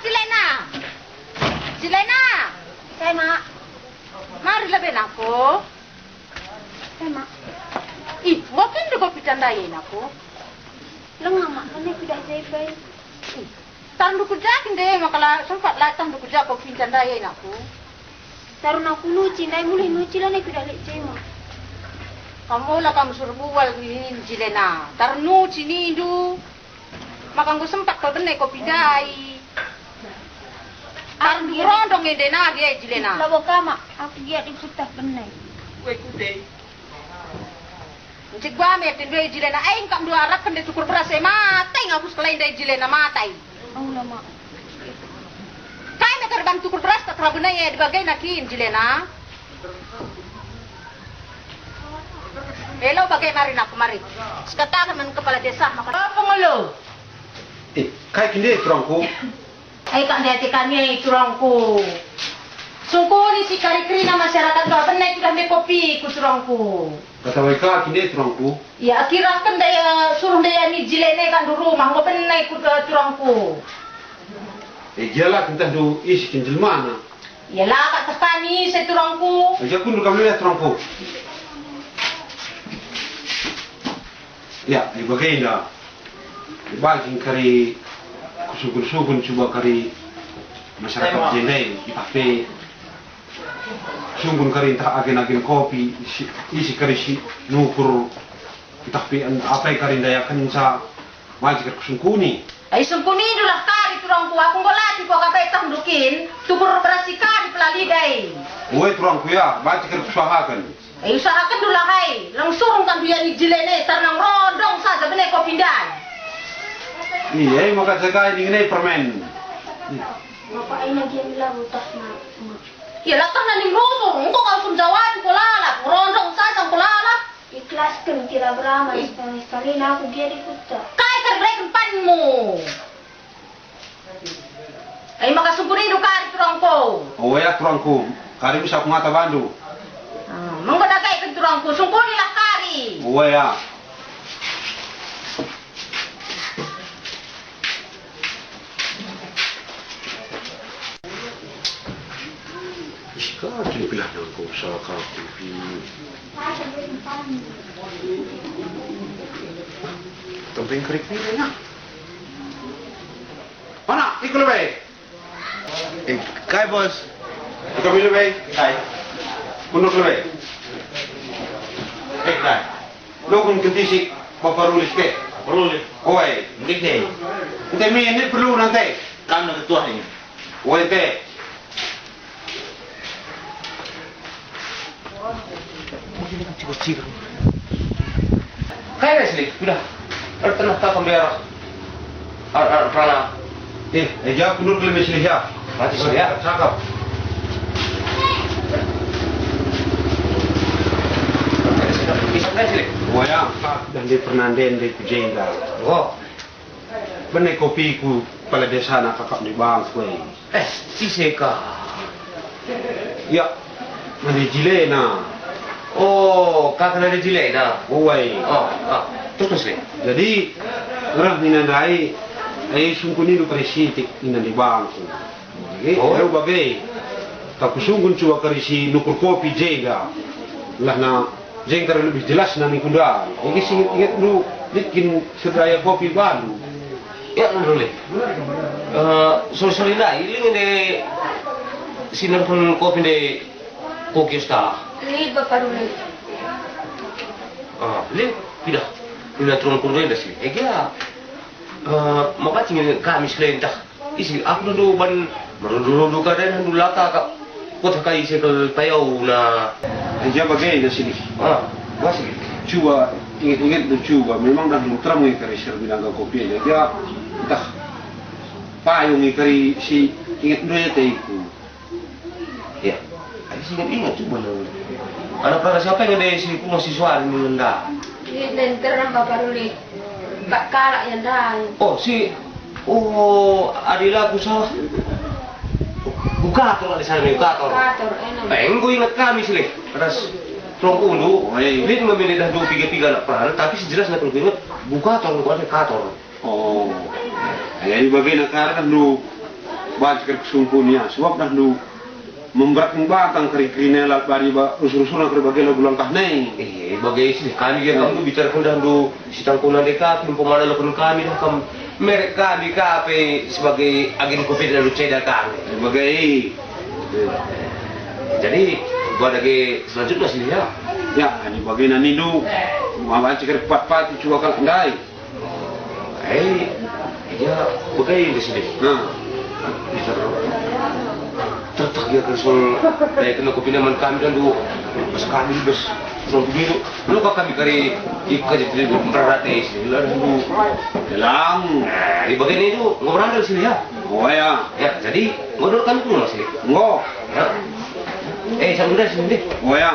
Jilena. Saya mak. Mari lebih aku. Saya mak. Ih, mungkin juga picandain aku. Lengah mak, kan tidak saya baik. Tandu kujakin deh, makalah sempat lah tandu kujak kau picandain aku. Tarun aku nuci, nai mulai nuci lah nek tidak lek saya mak. Kamu lah kamu suruh bual ini Jilena. Tarnu cini du. Maka aku sempat kau benek kau pindai. Tarnu rondong ende na dia Jilena. Labo kama, aku giat di putah benai. Kue kude. Cik gua me tindwe Jilena. Aing kam dua arak kan cukur beras matai ngapus kelain dari Jilena matai. Oh lama. Kai me terbang cukur beras tak terlalu ya dibagai nakin Jilena. Hello bagai mari nak kemari. Sekarang teman kepala desa makan. Apa ngelo? Kai kini terangku. Ay kan dati kami turangku. Sungkuni si kari-kari na masyarakat ba benay sudah may kopi ku turangku. Kata mereka kini terangku. Ya akira kan daya suruh daya ni Jilene kan du rumah ngo benay ku turangku. Jala kita do isi kinjil mana. Ya lah kat tekani sa turangku. Aja kun kami lihat terangku. Ya, di bagaimana? Dibagi kari kusukun coba kari masyarakat jendai tapi sunggun kari tak agen kopi isi kari si nukur tapi apa kari daya kansa majik kusungkuni. Ay sungkuni dulah kari turangku aku ngolati ko kapay tandukin tukur berasi kari pelali day. Uwe turangku ya, majik kusahakan. Ay usahakan dulah hay, langsung kan dia ni Jilene tarnang rodong saja benay ko pindah. Iya, maka jaga ini permen. Bapak ini dia bilang utak mak. Ya latang na ning rodong, engko kau sumjawan ko lalap, rodong saja ko lalap. Ikhlas kan kira beramal sekali na aku dia di putah. Kay karbreken panmu. Ay makasumpuni do kari turangko. Oh ya turangku, kari bisa aku ngata bandu. Monggo dagay kan turangko, sungkuni lah kari. Oh ya. Kaki bilah dengan kau usaha kaki. Tembeng kerik ni ya. Mana? Ikut lebih. Kai bos. Ikut lebih. Kai. Punuk lebih. Kai. Lo kun kentisi paparulis ke? Perlu. Oi. Ngik Nanti ini perlu nanti. Kan ketua ini. Oi teh. Kaya sih, udah. Tenang tak kamera. Rana. Eja punuk lebih sih ya. Mati sih ya. Cakap. Bisa kan sih? Oh ya. Dan di Fernanden di Kujenga. Oh. Benek kopi ku kepala desa nak kakak di bang kue. Ciseka. Ya. Mandi Jilena. Oh, kakak ada jilek dah. Oi. Terus sih. Jadi orang ninandai ai sungkuni lu presitik ninan di bangku. Oh. Eu bagai. Tapi sunggun coba karisi nukur kopi jega. Lah na jengkar lebih jelas na kuda. Ini sih ingat lu bikin sedaya kopi baru. Ya boleh. Sorry lah, ini de sinar pun kopi de kokis ta. Ini bapak dulu. Le tidak turun kurang dah sih. Ega, mau kacing kami selain dah. Isi aku dulu dulu kadang dulu laka kak. Kota kai sekal tayau na. Aja bagai dah sini. Masih. Coba ingat-ingat dan coba. Memang dah terang ikari serbilang kopi aja. Dia entah payung ikari si ingat dulu ya taiku. Ya, saya ingat coba dulu. Anak para siapa yang ada si mahasiswa ini nenda? Ini terang bapak Ruli. Mbak Kalak yang dah. Adila aku salah. Bukator di sana, bukator. Kator, enak. Pengen gue ingat kami sih, atas Trong ulu, dia memilih dah 2-3 anak peran, tapi sejelas nak perlu ingat bukator, bukan kator. Oh, jadi bagian akar kan lu baca kesumpunya, sebab dah lu memberatkan batang keri-kerinya lah bari usul-usul nak bagian lagu langkah nih. Bagai sih kami dia kamu bicara dah lu si tangkunan deka, pemana lakukan kami dah kamu merek kami kape sebagai agen kopi dan lu ceda kami. Sebagai, jadi gua lagi selanjutnya sih ya. Ya, ini bagian ini lu mau baca kepat-pat coba kalau ndai. Ya, bagai di sini. Bicara tetap dia kesul kayak kena kopi naman kami dan dulu pas kami bes belum begitu lu kami kari ikut jadi berarti sih lalu Dalam, di bagian itu ngobrol dari sini ya. oh ya, Jadi ngobrol kami tuh masih ngo, sambil dari sini deh. oh ya,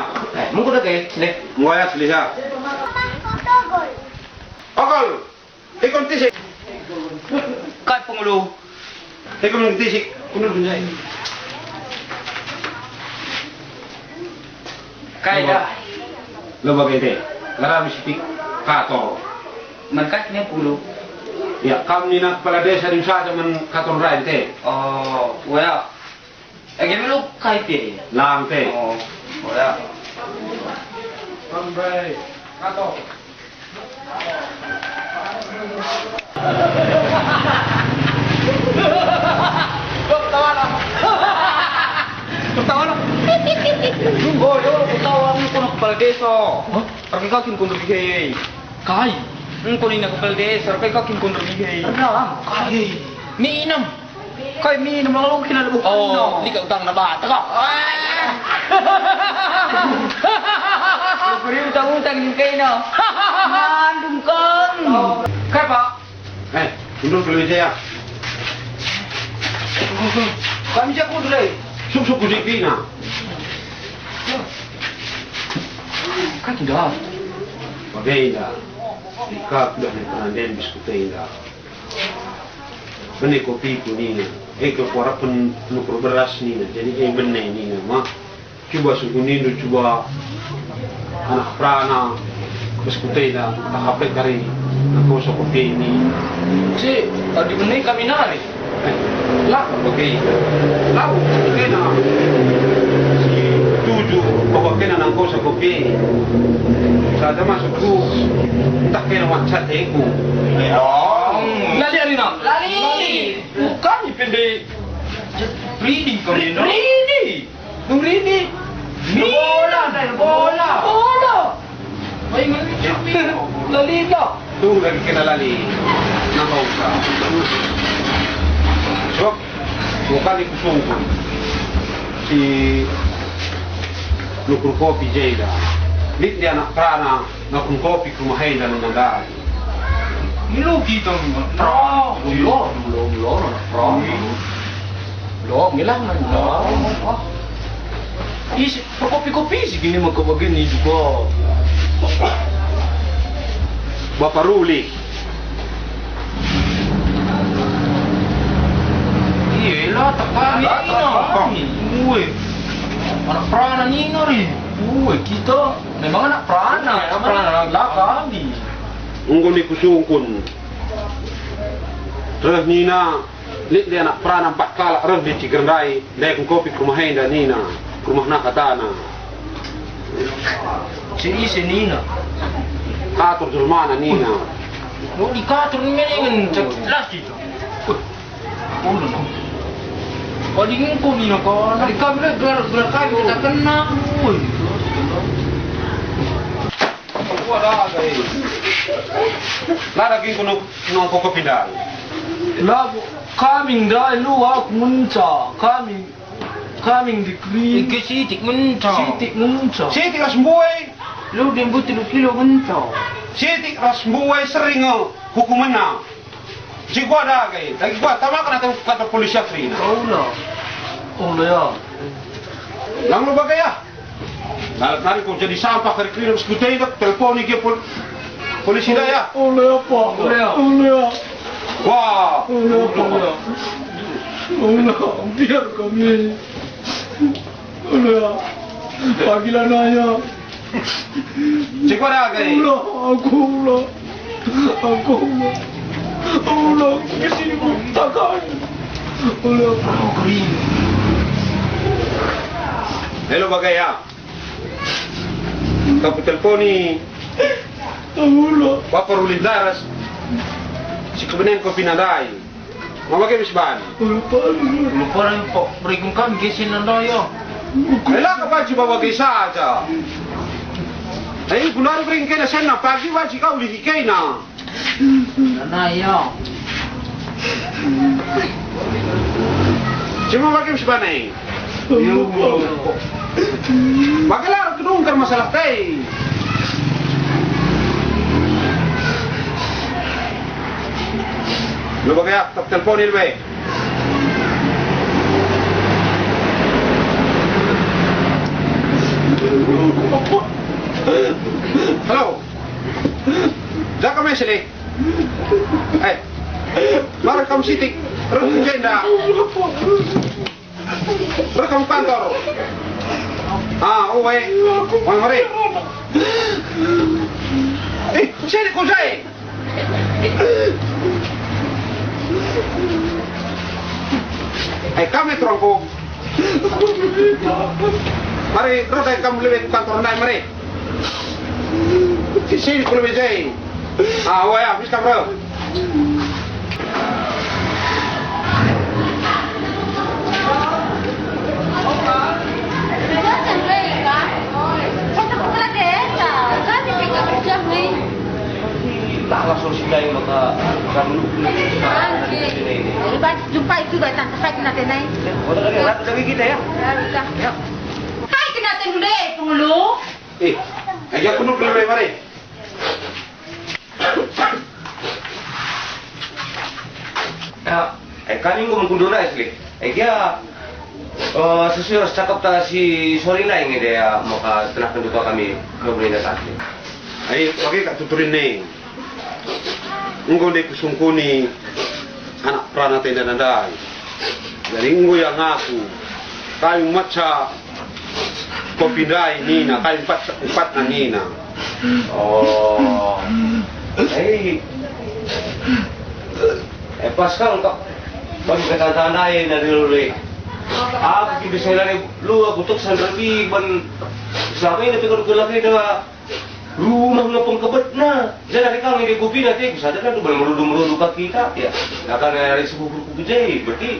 Mungkin udah kayak sini. ngo ya selesai. Okol, ikon tisik, Kai pengulu. ikon tisik, kunul bunjai. Kai dah. Lo bagai deh, ngaram sitik kator. Mereka ni pulu. Ya, kami nak kepala desa di saja men kator rai teh, Oh, wah. Agak lu kai pi. lang teh. Oh, wah. Sampai kator. Ketawa lah. Oh, yo, ketawa ni kono kepala desa. Pergi kau kin kundur gay. Kai. Kau ni nak kepala desa, pergi kau kin kundur gay. Kai. Minum. Kai minum lalu kena lebih. Oh, ni kau utang nak bat, tak? Beri utang ni kai na. Mandum kan. Kai pak. Kundur dulu aja ya. Kami jago dulu. Sup-sup kudik pina. Kan dah. Bagai dah. Ika sudah nak pandai diskutai dah. Benih kopi ku ni na. Ke kuara pun nukur beras ni na. Jadi benih ni na. Mah. Cuba suku ni tu cuba anak prana diskutai dah. Tak apa kari. Aku sok kopi ni. Si, di benih kami nari. Lah bagai. Lau kena. Si tuju bawa kena nang kau sok kopi. Sada masuk tu. Tak kena macam aku. Lali Arina. Lali. Bukan ipende. Reading kami no. Reading. Nung reading. Bola. Ay ngali. Lali lah. Tu lagi kena lali. Nang kau ka. So, bukan ikusung si nukur kopi jeda. Lit dia anak prana nukur kopi kumahay na nangdaan. Lu kita pro. Lo ngilang man lo. Is kopi sih gini mau begini juga. Bapak Ruli. Iyalah tak kami. Woi. Anak prana ni ngari. Woi, kita memang anak prana lah kami. Unggun ikusungkun. Terus Nina, lit dia anak prana 4 kala terus di Cigerndai, dek kopi kumahay dan Nina, rumah nak katana. Si Nina. Katur Zulmana Nina. Lo di katur ni mengen jelas itu. Oh, di ngko ni nak kau. Di kami gelar kami kita kena. ada kay. Lara king kuno nang ko pindah. Lagu kaming dah lu aku munca kaming dikri Ike sitik menca. sitik munca Sitik ras mbuai, Lu din buti lu kilo menca. sitik ras mbuai sering hukumanna. Jika ada kay, lagi gua tama kana kata polisi Afrina. Allah ya Lang lu bagay ah. Nari ko jadi sampah kari kiri skutai dak telepon ke polisi dah ya. Allah ya pak Allah Wah. Allah biar kami Allah panggilan ayah Jika ada kay. Allah kesini takkan Allah Hello bagay ya. Tapi telponi Allah paparulid laras. Si kebenaran ko pinadai. Mamagay misban. Lupa rin po. Berikong kami kisin na dayo. Ela ka ba jiba bagay saja. Ay bulan bring kena sana pagi wajib kau lihi kena. Nanayo. Cuma bagay misban ay. Bagaimana kedungkar masalah teh? Lu bagaya tak teleponin be. Halo. Jaka mesele. Mara kamu sitik. Rekam jenda. Rekam kantor. Owe. Wan mari. Sini kau jai. Kami terangku. Mari, roda kamu lebih kantor naik mari. Sini kau lebih jai. Owe ya, bisa bro. Tak langsung sini maka kamu Jumpa itu gak tante saya kena tenai. Ratu lagi kita ya. Ya. Kai kena tenai deh, pengeluh. Aja penuh lebih mari. Kami ngomong kunduna asli. Dia sesuai cakap ta si Sorina ini dia maka tenahkan juga kami ke pemerintah asli. Oke kak tuturin nih. Engkau dek kusungkuni anak perana tenda nandai. Jadi engkau yang ngaku kayu maca kopi dai nina kayu empat na nina. Oh, pas kan kok bagi kata-kataan dari lu. Aku bisa dari lu aku tuh sendiri ban selama ini pikir lagi dah rumah ngepeng kebet nah jadi kami di kopi nanti bisa ada kan tuh merudu kaki kita ya akan dari sebuah buku jadi berarti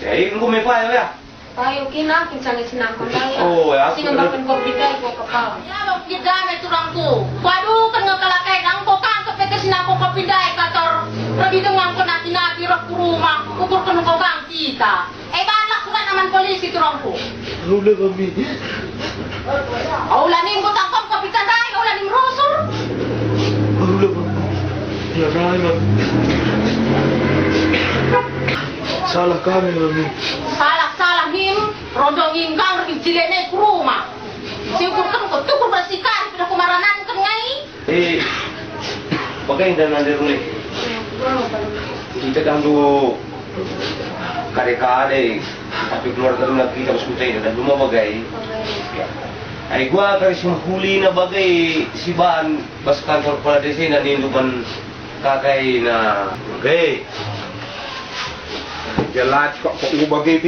jadi lu mepa ya Ayo kina kincang sinang kandai. Ya Singa bapen kopi dai ko kapal. Ya lo kita me turangku. Waduh kan ngakalakai nang ko kan kepeke sinang ko kopi dai kator. Rabi dengan ko nati rok rumah ukur kan ko kang kita. Balak surat aman polisi turangku. Rule kami Aulanin ko tangkap kopi tandai, aulanin rusur. Rule ya raya salah kami Salah him, rodong ingkang reki cilene ke rumah. Siukur kan ko tukur bersihkan sudah kumaranan kan ngai. Bagaimana dan nanti rule kita dahulu kade-kade tapi keluar dari negeri kita bersutai dan rumah bagai gua kari huli na bagai si ban bas kantor kepala desa na nindukan kakai na bagai Jelas kok bagay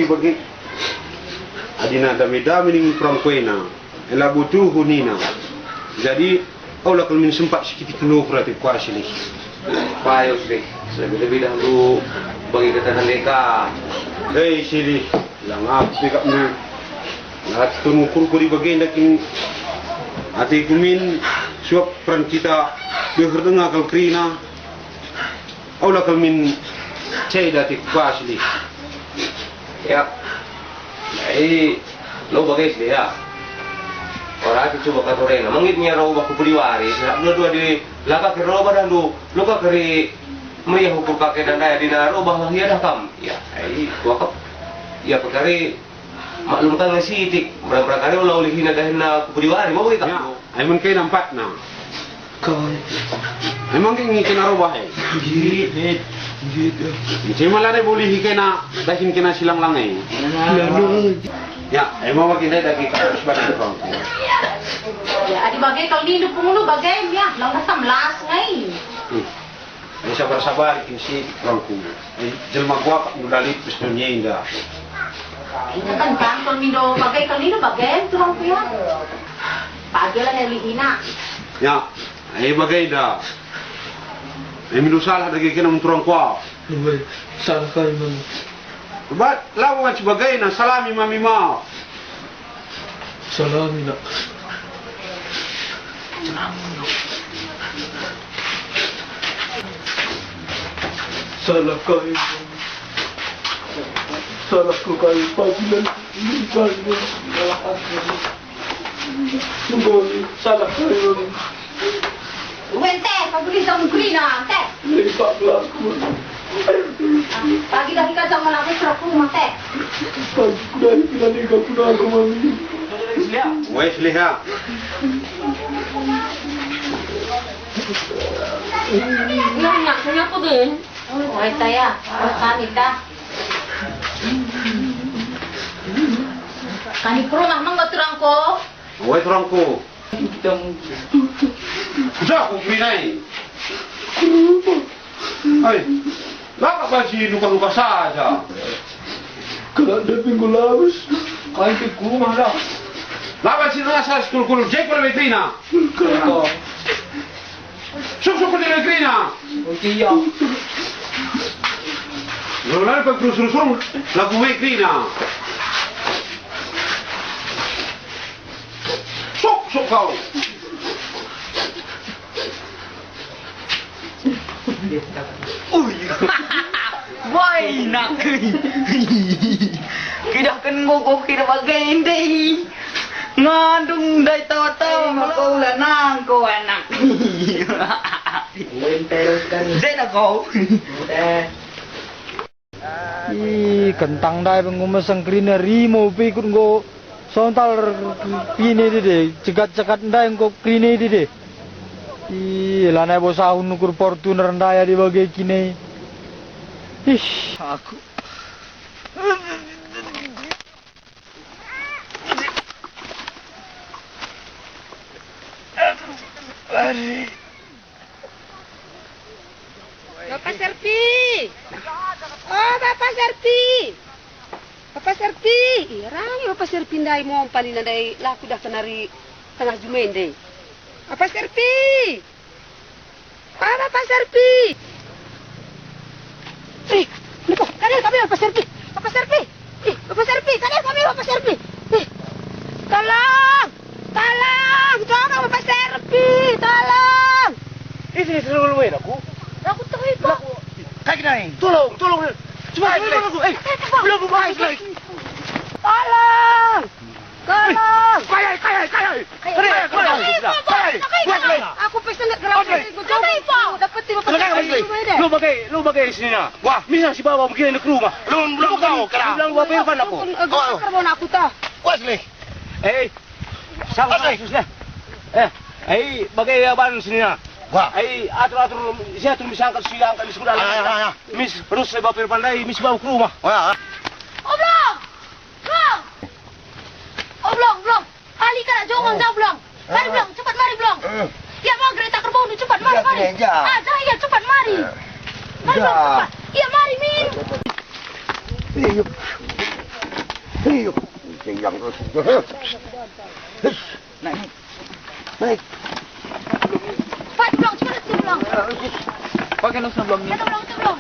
adina dami-dami ning prangkuena ela butuh hunina jadi Allah kalau sempat sedikit penuh berarti kuasa ni payos deh lebih dahulu bagi kata mereka sini lang api kak mu lahat tunukur ko di bagay nakin ati kumin Sebab peran kita berdengar kal krina. Aula kal min cai datik pasli. Ya. Lo bagai sih ya. Orang itu coba kata orang, mengitnya roba kupuliwari. Dua di laka ke roba dan lo ka keri meriah hukum kakek dan daya dina roba lahir dah kam. Ya, wakap. Ya perkara maklum kan nasi tik. Berapa kali ulah oleh hina dah hina kupuliwari mau kita. Ya, aiman kay nampak na. Emang kay ngikin roba eh. Git. Jadi malah dia boleh kena dahin kena silang langai. Ya, emang makin dia lagi harus banyak orang. Ya, adi bagai kalau di pungulu bagai ya, lang nasam las ngai. Sabar-sabar kinsi orangku. Jelma gua mudali pistolnya indah. Kan kalau mindo bagai kalau mindo bagai turang ya. Pagalah heli ina. Ya, bagai dah. Mindu salah lagi kena menturang kuah. Salah kali man. Buat lawan sebagai na salami mami mau. Salami nak. Salah kali. Salah ku kali panggilan. Salah kali. Wente, pabuli sa mungkrina, te. Lepak pelaku. Pagi dah kita jangan lagi serap rumah, te. Pagi kuda kita nikah kuda aku mami. Wes lihat. Nyak, punya apa ben? Oh, saya, kanita. Kani perumah mangga terangko. Wes orangku. Sudah aku minai. Hai, lama baju luka-luka saja. Kalau ada minggu lawas, kau ke rumah dah. Lama sih rasa skul-skul jek pada vetrina. Kalau Suk-suk di vetrina. okey ya. Lalu kau terus-terus lagu vetrina. Sok kau. Why nak kita kan ngokok kita bagai ini ngandung dari tawa-tawa kau lah nang kau anak Zena kau Kentang dai pengumasang krina rimo pikut go sontal pine dide cegat-cegat dai go krine dide lanai bos ahun nukur Fortuner daya di bagai kini. Ish, aku. Bapak Serpi. Oh, Bapak Serpi. Bapak Serpi. Irang Bapak Serpi ndai mo palina dai laku dah kenari tengah jumain dai. Bapak Serpi. Bapak Serpi. Niko, kalian kami Bapak Serpi. Bapak Serpi. Bapak Serpi, kalian kami Bapak Serpi. Tolong. Tolong, tolong Bapak Serpi, tolong. Ini selalu main aku. Aku tahu itu. Kaki naik. Tolong. Cepat. Belum buka lagi. Tolong. Tolong. Aku pesen nak gerak. Dapat Lu bagai sini na. Wah, misal si bawa begini ke rumah. Lu belum tahu kena. Lu bawa Irfan aku. Karbon aku tah. Wesley. Sama susah. Bagai abang sini na. Wah. Atur saya tu bisa angkat siang kali sudah. Mis terus saya bawa Irfan dai, mis bawa ke rumah. Blong. Ali kan jangan jauh blong. Mari blong, cepat mari blong. Ya mau kereta kerbau ni cepat mari. Ya cepat mari. Mari blong cepat. Ya mari min. naik Pak blong cepat sini blong. pakai nus belum ni Blong.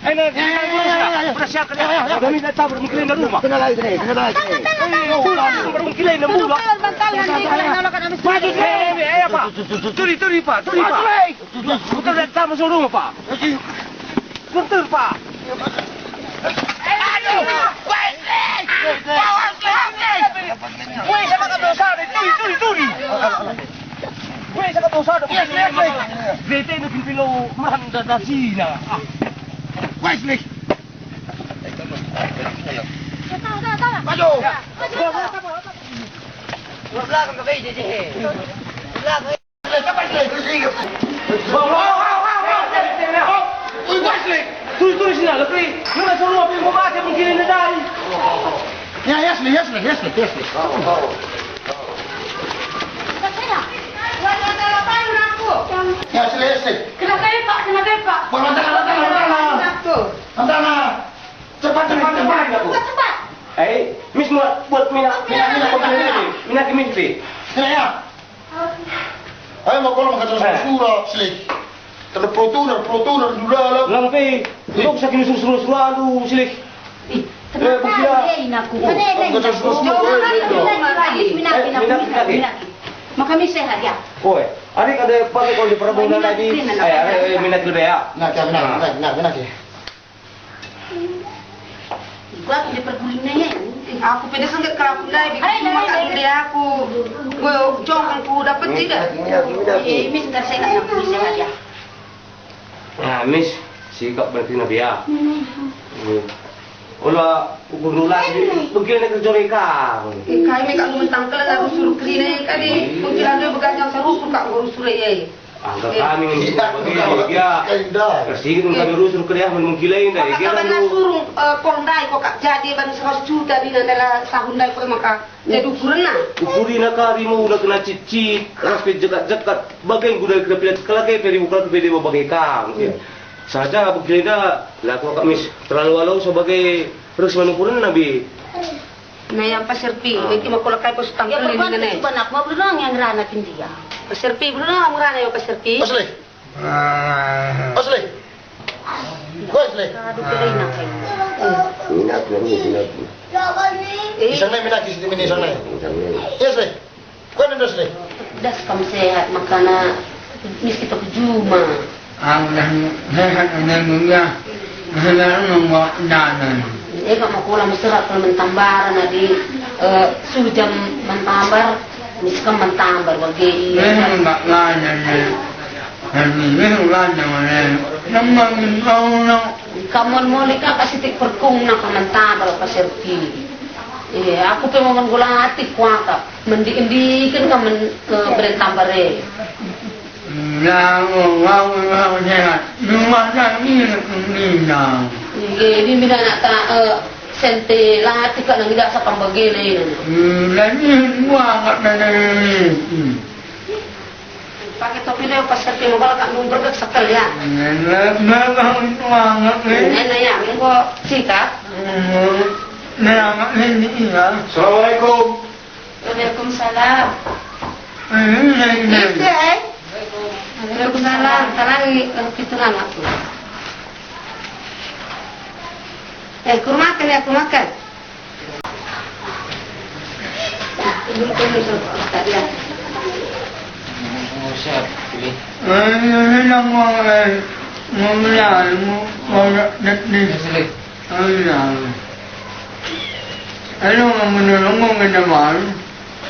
Udah siap kan? Udah minta tabur mungkin di rumah. kena lagi Baru mungkin di rumah. Bantal nanti kalau nak habis. Maju Turi Pak. Betul dan sama suruh Pak. Betul Pak. Aduh, woi sama kamu dosa deh, turi. Woi sama dosa deh, bete ini pilo meranda dasina. Woi sini. Maju. Belakang ke BJJ. Belakang. Turi sini lah, Kri. Lu nak suruh apa yang mau pakai mungkin ini dari. Ya, Yasli. Yasli. Kena kayu Pak. Antara. Cepat. Cepat. Mis buat minat Minat. Ya. Ayo mau kalau makan terus surah, Sli. Kalau protoner dulu lah. Lampai, lu bisa kini suruh aduh silik. Makami sehat ya. Oi, adik ada pakai kalau di perabungan tadi. Minat lebih ya. Nak ya. Gua di perguruannya. Aku pilih sangat kalau aku dah bikin makan dia aku. Gue jongkang ku dapat tidak. Ini enggak sehat ya. Nah, Miss, sikap berarti Nabi ya. Olah, guru lagi, begini kerja mereka. Kami kat mentang kelas aku suruh kerina kali. Mungkin ada bekerja seru pun kat guru suruh ya. Angkat kami begini, ya. Sedikit kami suruh kerja mengkilain dari dia. Kalau suruh kondai kok kak jadi ban 100 juta di dalam tahun dah kok maka jadi ukuran lah. Ukurin karimu udah kena cicit, rapi jekat. Bagai udah kena pilih kelak peri bukan peri bagai kang. Saja begini dah, laku kami terlalu walau sebagai resmi ukuran Nabi. Nah yang pasirpi, itu mau kalau kau setang beli dengan ni. Banak mau belum yang rana pindia. Pasirpi belum orang rana yo pasirpi. Asli. Aduh kena Minat. Isang na minat di sini isang na. Yes, Sli. Kau ada Sli. Das kamu sehat makana mesti kita juma. Ang sehat na nanan. Eka mau pulang mesra kalau mentambar nadi sujam mentambar miskan mentambar bagi. Enggak nganan. Kamu mau nikah kasih tik perkung nak mentambar pasirpi. Aku pengen gulati kuaka mendi-indikan kamu berentambare. Ini mina nak tak sente latih kan tidak sapang begini. Pakai topi dia pas kerja mobile kat number ke sekal ya. Nenek ya, mengko sikat. Assalamualaikum. Waalaikumsalam. Waalaikumsalam. Talagi pitulan aku. Kurang makan ya, kurang makan. Ini tadi ya. Siap, pilih. Ano nga manulong nga naman?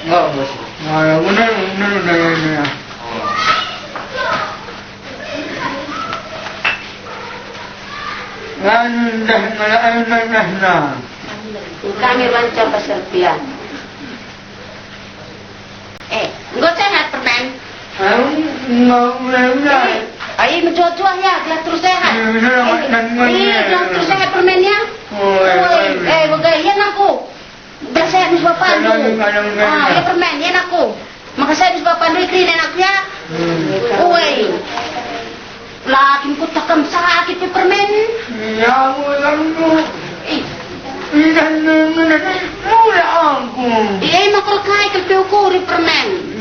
Enggak, bos. Wala mo na niya. Na. Kami lancar paserpian. Enggak sehat permen. Ayo mencuah ya, gelas terus sehat. Gelas terus sehat permennya. Bagaimana aku? Gelas sehat di sebelah pandu. Ya permen, ya aku. Maka saya di sebelah pandu ikrin anakku ya. Lakin ku takam sakit di permen. Ya, mula aku. Makal kaya kelpeuku di permen.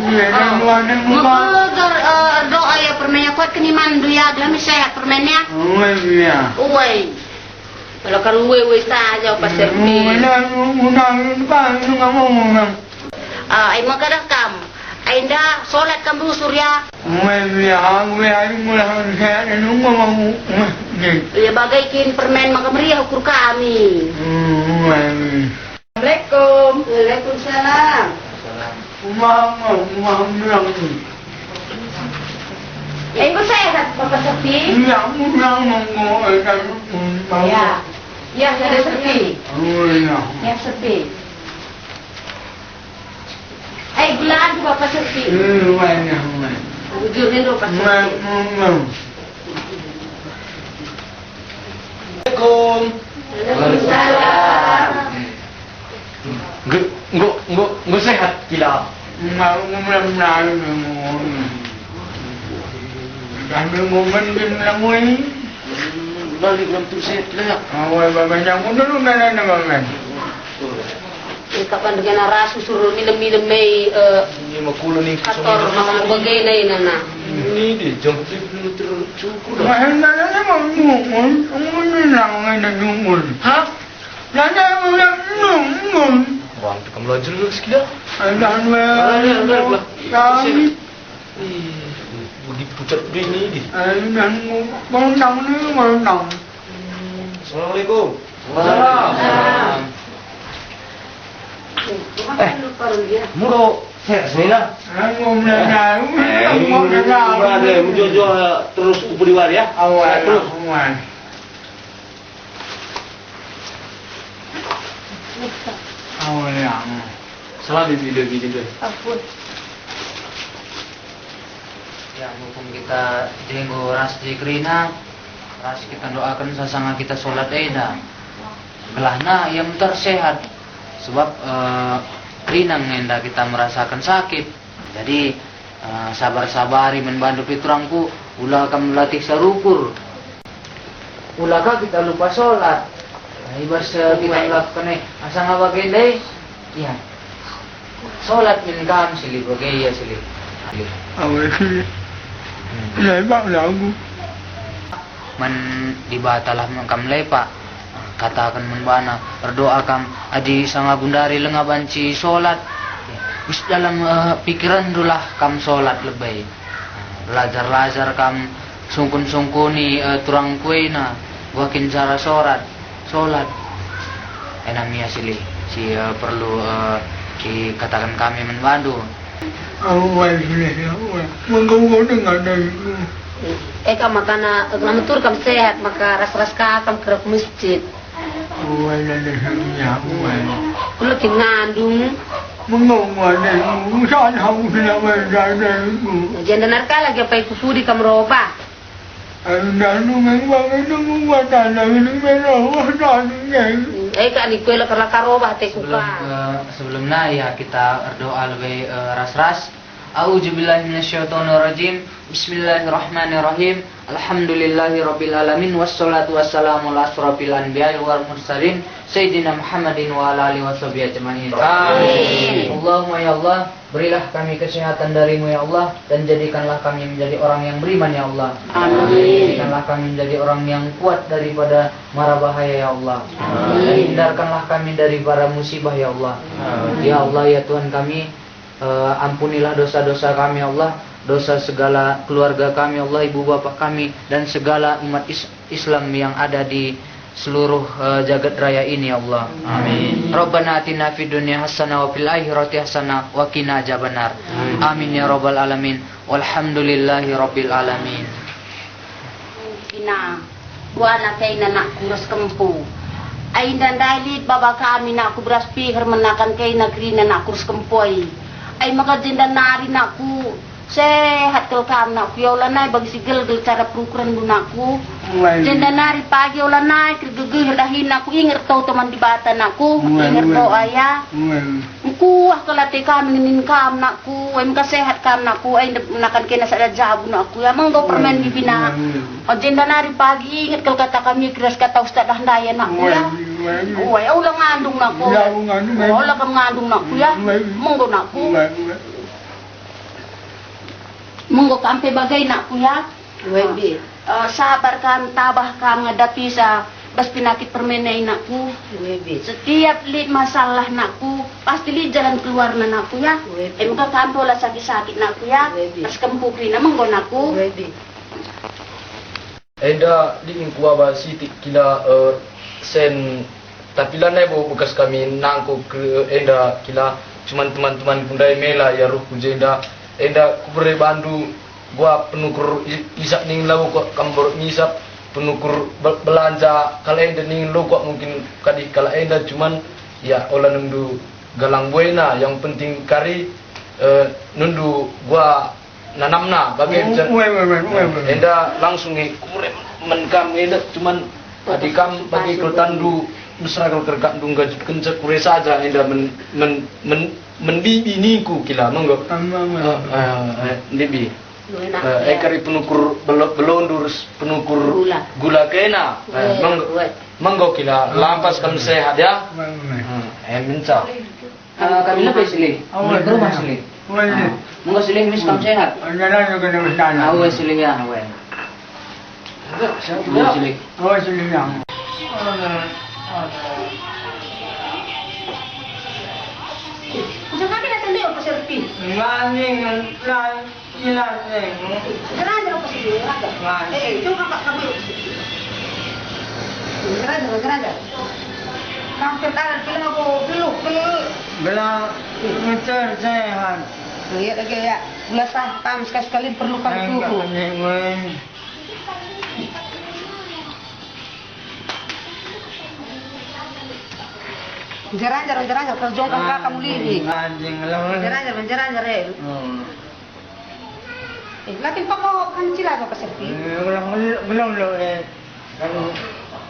Maka doa ya permennya kuat kini mandu ya, gelami sehat permennya. Kalau kan uwe saja pasirpi. Ay magarakam. Ainda solat kamu surya. Ya bagaikin permen maka meriah ukur kami. Assalamualaikum. Waalaikumsalam. Ya ibu sehat Bapak Sepi. Ya. Ya ada sepi. Ya sepi. Bulan Bapak Sepi. Ujungnya Bapak Sepi. Assalamualaikum. Waalaikumsalam. Nggak sehat kita. Balik dalam tu sehat lah. Kapan dengan rasu suruh minum-minum Ini makulo ni kator makan bagai nana. Ini dia jam tu terus cukup. Hah? Orang tu kamu belajar dulu sekitar. Budi pucat begini ni. Assalamualaikum. Muro sehat semua. Ada muncul terus upuriwar ya. Terus. Selamat video. Ampun. Ya, mumpung kita jenggo ras di kerina, ras kita doakan sasanga kita sholat eda. Gelahna yang tersehat, sebab kerina ngenda kita merasakan sakit. Jadi sabar-sabari membantu piturangku, ulah akan melatih sarukur. Ulah kita lupa sholat. Ibas kita melakukan asang abagai deh, ya. Sholat minkam silih bagai ya silih. Man dibatalah makam lepa, katakan membana berdoa kam adi sanga gundari lenga banci sholat. Bis dalam pikiran dulah kam sholat lebay. Belajar kam sungkun-sungkuni turang kuena, wakin cara sholat. Enamia silih si perlu katakan kami membantu. Eka makana ngamatur kam sehat maka ras-ras kam ke masjid. Kulo ngandung. Jangan narka lagi apa iku pudi kam roba. Eka ni kuela karla karoba te kuka. Sebelumnya ya kita berdoa lebih ras-ras. A'udzubillahi minasyaitonirrajim. Bismillahirrahmanirrahim. Alhamdulillahirabbil alamin wassalatu wassalamu ala asrofil anbiya'i wal mursalin sayyidina Muhammadin wa ala alihi washabihi ajmain. Amin. Allahumma ya Allah, berilah kami kesehatan darimu ya Allah, dan jadikanlah kami menjadi orang yang beriman ya Allah. Amin. Jadikanlah kami menjadi orang yang kuat daripada mara bahaya ya Allah. Amin. Dan hindarkanlah kami dari para musibah ya Allah. Amin. Ya Allah ya Tuhan kami, ampunilah dosa-dosa kami ya Allah, dosa segala keluarga kami ya Allah, ibu bapak kami dan segala umat Islam yang ada di seluruh jagat raya ini ya Allah. Amin. Rabbana atina fid dunya hasanah wa fil akhirati hasanah wa qina adzabannar. Amin ya rabbal alamin. Walhamdulillahi rabbil alamin. Ina buana kaina nak kurus kempu. Ainda dalit baba kami nak ku beras pihar menakan kaina krina nak kurus kempoi. Ay makajinda nari nakku sehat kalau kam nak yo lanai bagi sigel cara perukuran bunaku. Jenda nari pagi yo lanai kergegeh dahin aku ingat tau teman di batan aku ingat doa ya. Ku kalau te kam nginin kam nakku ay sehat kam nakku ay menakan kena sada jabu nakku ya manggo permen bibina. O jenda nari pagi ingat kalau kata kami keras kata ustad daya nakku ya. Uy, ulang ngandung nakku. Ulang kam ngandung nakku ya. Manggo nakku. Monggo kampe bagay nakku ya. Sabar kam tabah kam ngadapi sa bas penyakit permenai nakku. Webe. Setiap li masalah nakku, pasti li jalan keluar na nakku ya. Muka kampo lah sakit-sakit nakku ya. Pas kempukri na menggo nakku. Webe. Enda di kuah basi kila sen tapi lah nebo bekas kami nangko ke enda kila cuman teman-teman pundai mela ya ruh kujenda enda kubere bandu gua penukur isak ning lawu kok kambor ngisap penukur belanja kalau enda ning lo kok mungkin kadi kalau enda cuman ya olah nundu galang buena yang penting kari nundu gua nanamna bagai enda langsung kumure menkam enda cuman adikam bagi ketandu mesra kalau kergandung gajut kencet kure saja enda menbibi niku kila monggo bibi kari penukur belondur penukur gula kena monggo kila lampas kan sehat ya minta Kami lebih siling. Ke rumah siling. Monggo siling mis kamu sehat. Awe siling ya, awe. Siling. Oh, siling yang. Udah kami datang deh pas serpi. Nganging lan ilang Geraja apa sih? Coba Kak kamu. Geraja. Sampai tangan film aku peluk. Belang ngecer sehat. Lihat lagi ya. Gula tahtam sekali perlu kami tuku. Menjeranjar kerjongkan kamu lini. Menjeranjar ya. Lakin pak mau kan cila apa serpi? Belum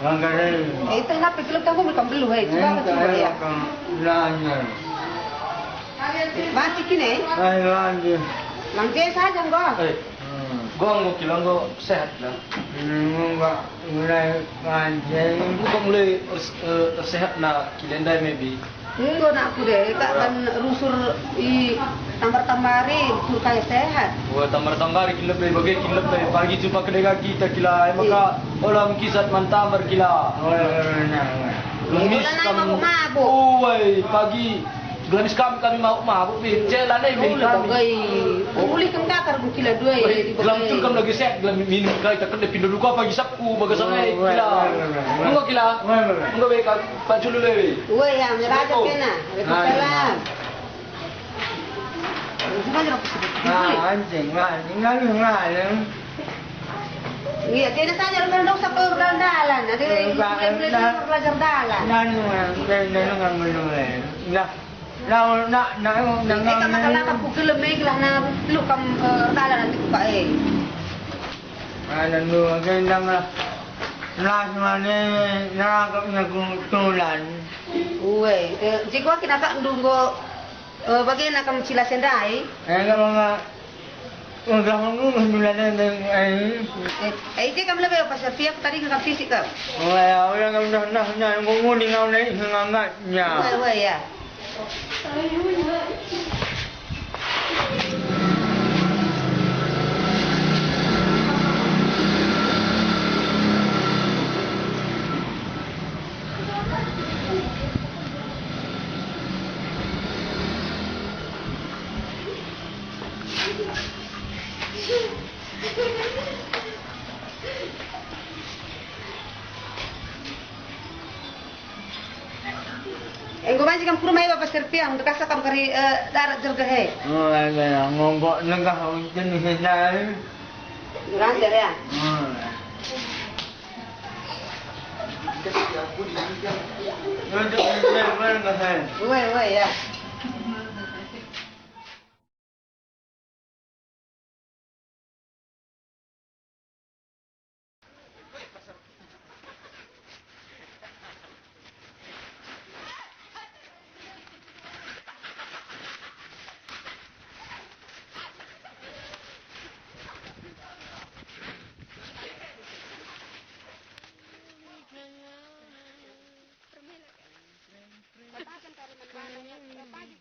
Itu kenapa kalau kamu bukan belum coba ya. Mati kini? Langsung saja enggak. gua mau kilo gua sehat lah mulai ngaji gua mulai sehat na kilendai maybe enggak nak aku deh kan rusur i tambar-tambari tur kayak sehat. gua tambar-tambari kilo bagai kilo pagi jumpa kedai kita kila maka olam kisat mantambar kila Lemis kamu mabuk. Oi pagi Glamis kami mabuk bin jalan ni Uli kan kakar kila dua Glam tu kam lagi set glam minum kai tak kena pindah luka pagi sabku bagai sangai kila. Mungo kila. Mungo be ka paculu le. Woi ya meraja kena. Waalaikumsalam. anjing ngaling Iya, tidak saja orang sa perlandalan. Ada belajar dalan. Ika makalakap ko kilamig lang na lukam dalan nanti ko pa eh. Nakakap na kung tulan. Uwe, jika kinakandunggo bagian nakam sila sendai. Udah nggak Jika kamu lebih apa sih? Tadi nggak fisik kau. udah nguning ngau nih ngangatnya. Uwe ya. Engkau masih kamu kurang apa serpiang? Dekat sakam kari darat jergahe. Ngomong nengah jenis ini. Ranger ya. Uwe ya. Pagi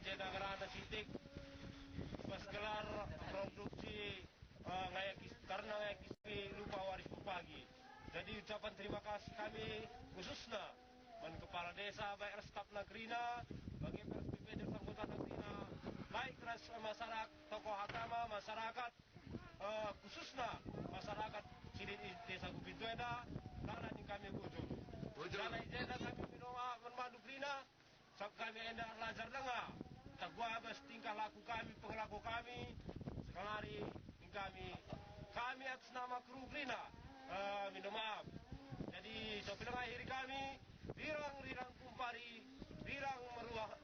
jeda gerana sitik pas gelar produksi karena ngayakis lupa waris pagi. Jadi ucapan terima kasih kami khususnya dan kepala desa baik staf Nagrina, bagi PSPP dan anggota Nagrina, baik masyarakat, tokoh agama, masyarakat, khususnya masyarakat sini di desa Gupintueda, karena ini kami ujung. Karena ijazah kami minua menmadu Grina, kami hendak belajar dengar. Tak gua abas tingkah laku kami, pengelaku kami, sekarang kami atas nama kru Grina, minta maaf. Jadi sebelah akhir kami, rirang kumpari, rirang meruah